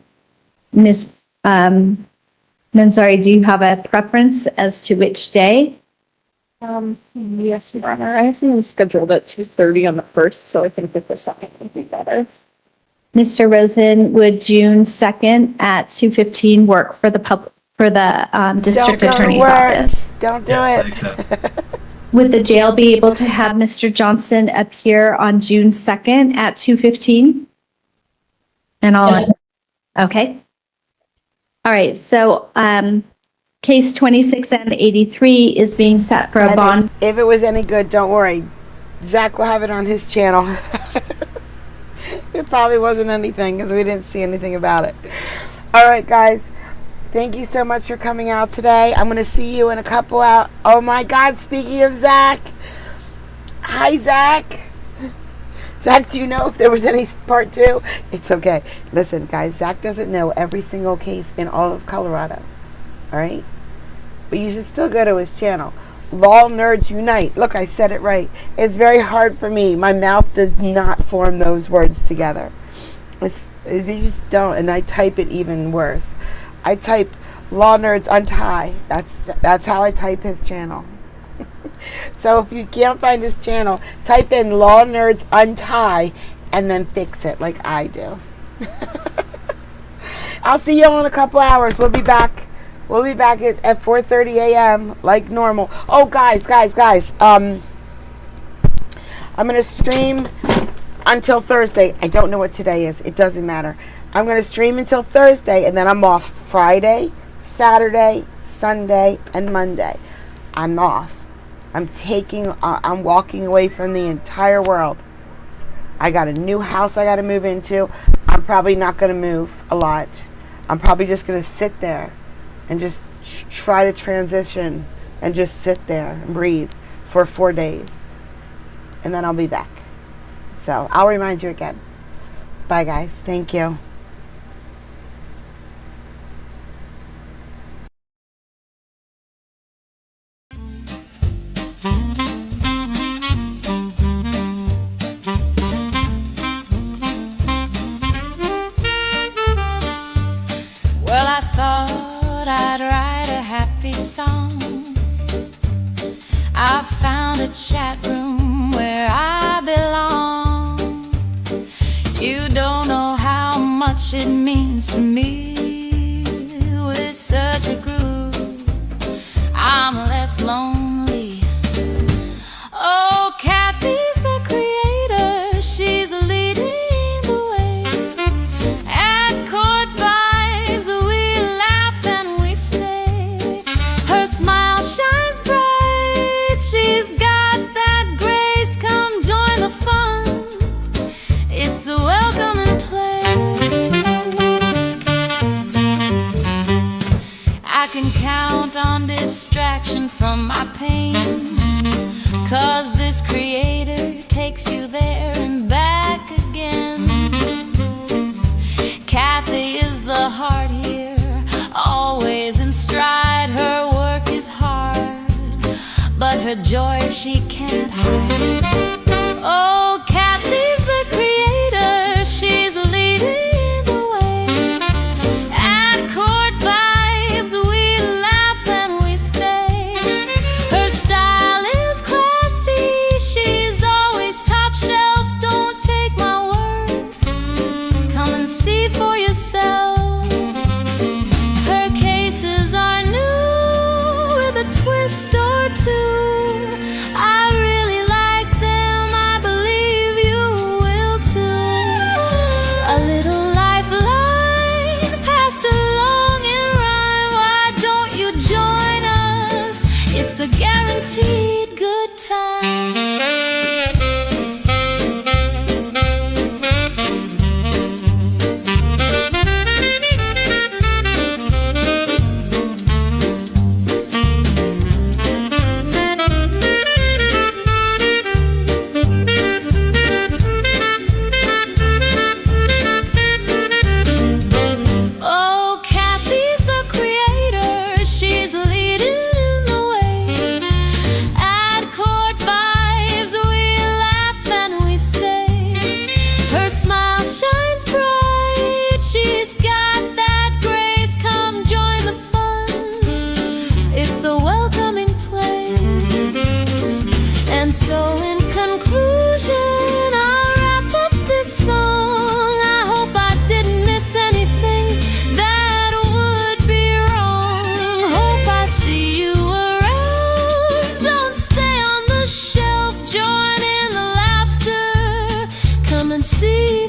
Ms. Manzari, do you have a preference as to which day? Yes, Your Honor. I have something scheduled at 2:30 on the 1st, so I think that the 2nd would be better. Mr. Rosen, would June 2nd at 2:15 work for the district attorney's office? Don't do it. Would the jail be able to have Mr. Johnson appear on June 2nd at 2:15? And okay. All right, so case 26M83 is being set for a bond. If it was any good, don't worry. Zach will have it on his channel. It probably wasn't anything because we didn't see anything about it. All right, guys. Thank you so much for coming out today. I'm going to see you in a couple out. Oh, my God. Speaking of Zach. Hi, Zach. Zach, do you know if there was any part 2? It's okay. Listen, guys. Zach doesn't know every single case in all of Colorado. All right? But you should still go to his channel. Law Nerds Unite. Look, I said it right. It's very hard for me. My mouth does not form those words together. You just don't. And I type it even worse. I type Law Nerds Untie. That's how I type his channel. So if you can't find his channel, type in Law Nerds Untie and then fix it like I do. I'll see you in a couple hours. We'll be back. We'll be back at 4:30 a.m. like normal. Oh, guys. I'm going to stream until Thursday. I don't know what today is. It doesn't matter. I'm going to stream until Thursday, and then I'm off Friday, Saturday, Sunday, and Monday. I'm off. I'm walking away from the entire world. I got a new house I got to move into. I'm probably not going to move a lot. I'm probably just going to sit there and just try to transition and just sit there and breathe for 4 days. And then I'll be back. So I'll remind you again. Bye, guys. Thank you. Well, I thought I'd write a happy song. I found a chat room where I belong. You don't know how much it means to me. With such a groove, I'm less lonely. Oh, Kathy's the creator, she's leading the way. At court vibes, we laugh and we stay. Her smile shines bright, she's got that grace. Come join the fun, it's a welcome play. I can count on distraction from my pain, 'cause this creator takes you there and back again. Kathy is the heart here, always in stride. Her work is hard, but her joy she can't hide. Oh, Kathy's the creator, she's leading the way. At court vibes, we laugh and we stay. Her style is classy, she's always top shelf. Don't take my word, come and see for yourself. Her cases are new with a twist or two. I really like them, I believe you will too. A little lifeline passed along in rhyme. Why don't you join us? It's a guaranteed good time. Oh, So in conclusion, I'll wrap up this song. I hope I didn't miss anything that would be wrong. Hope I see you around. Don't stay on the shelf, join in the laughter. Come and see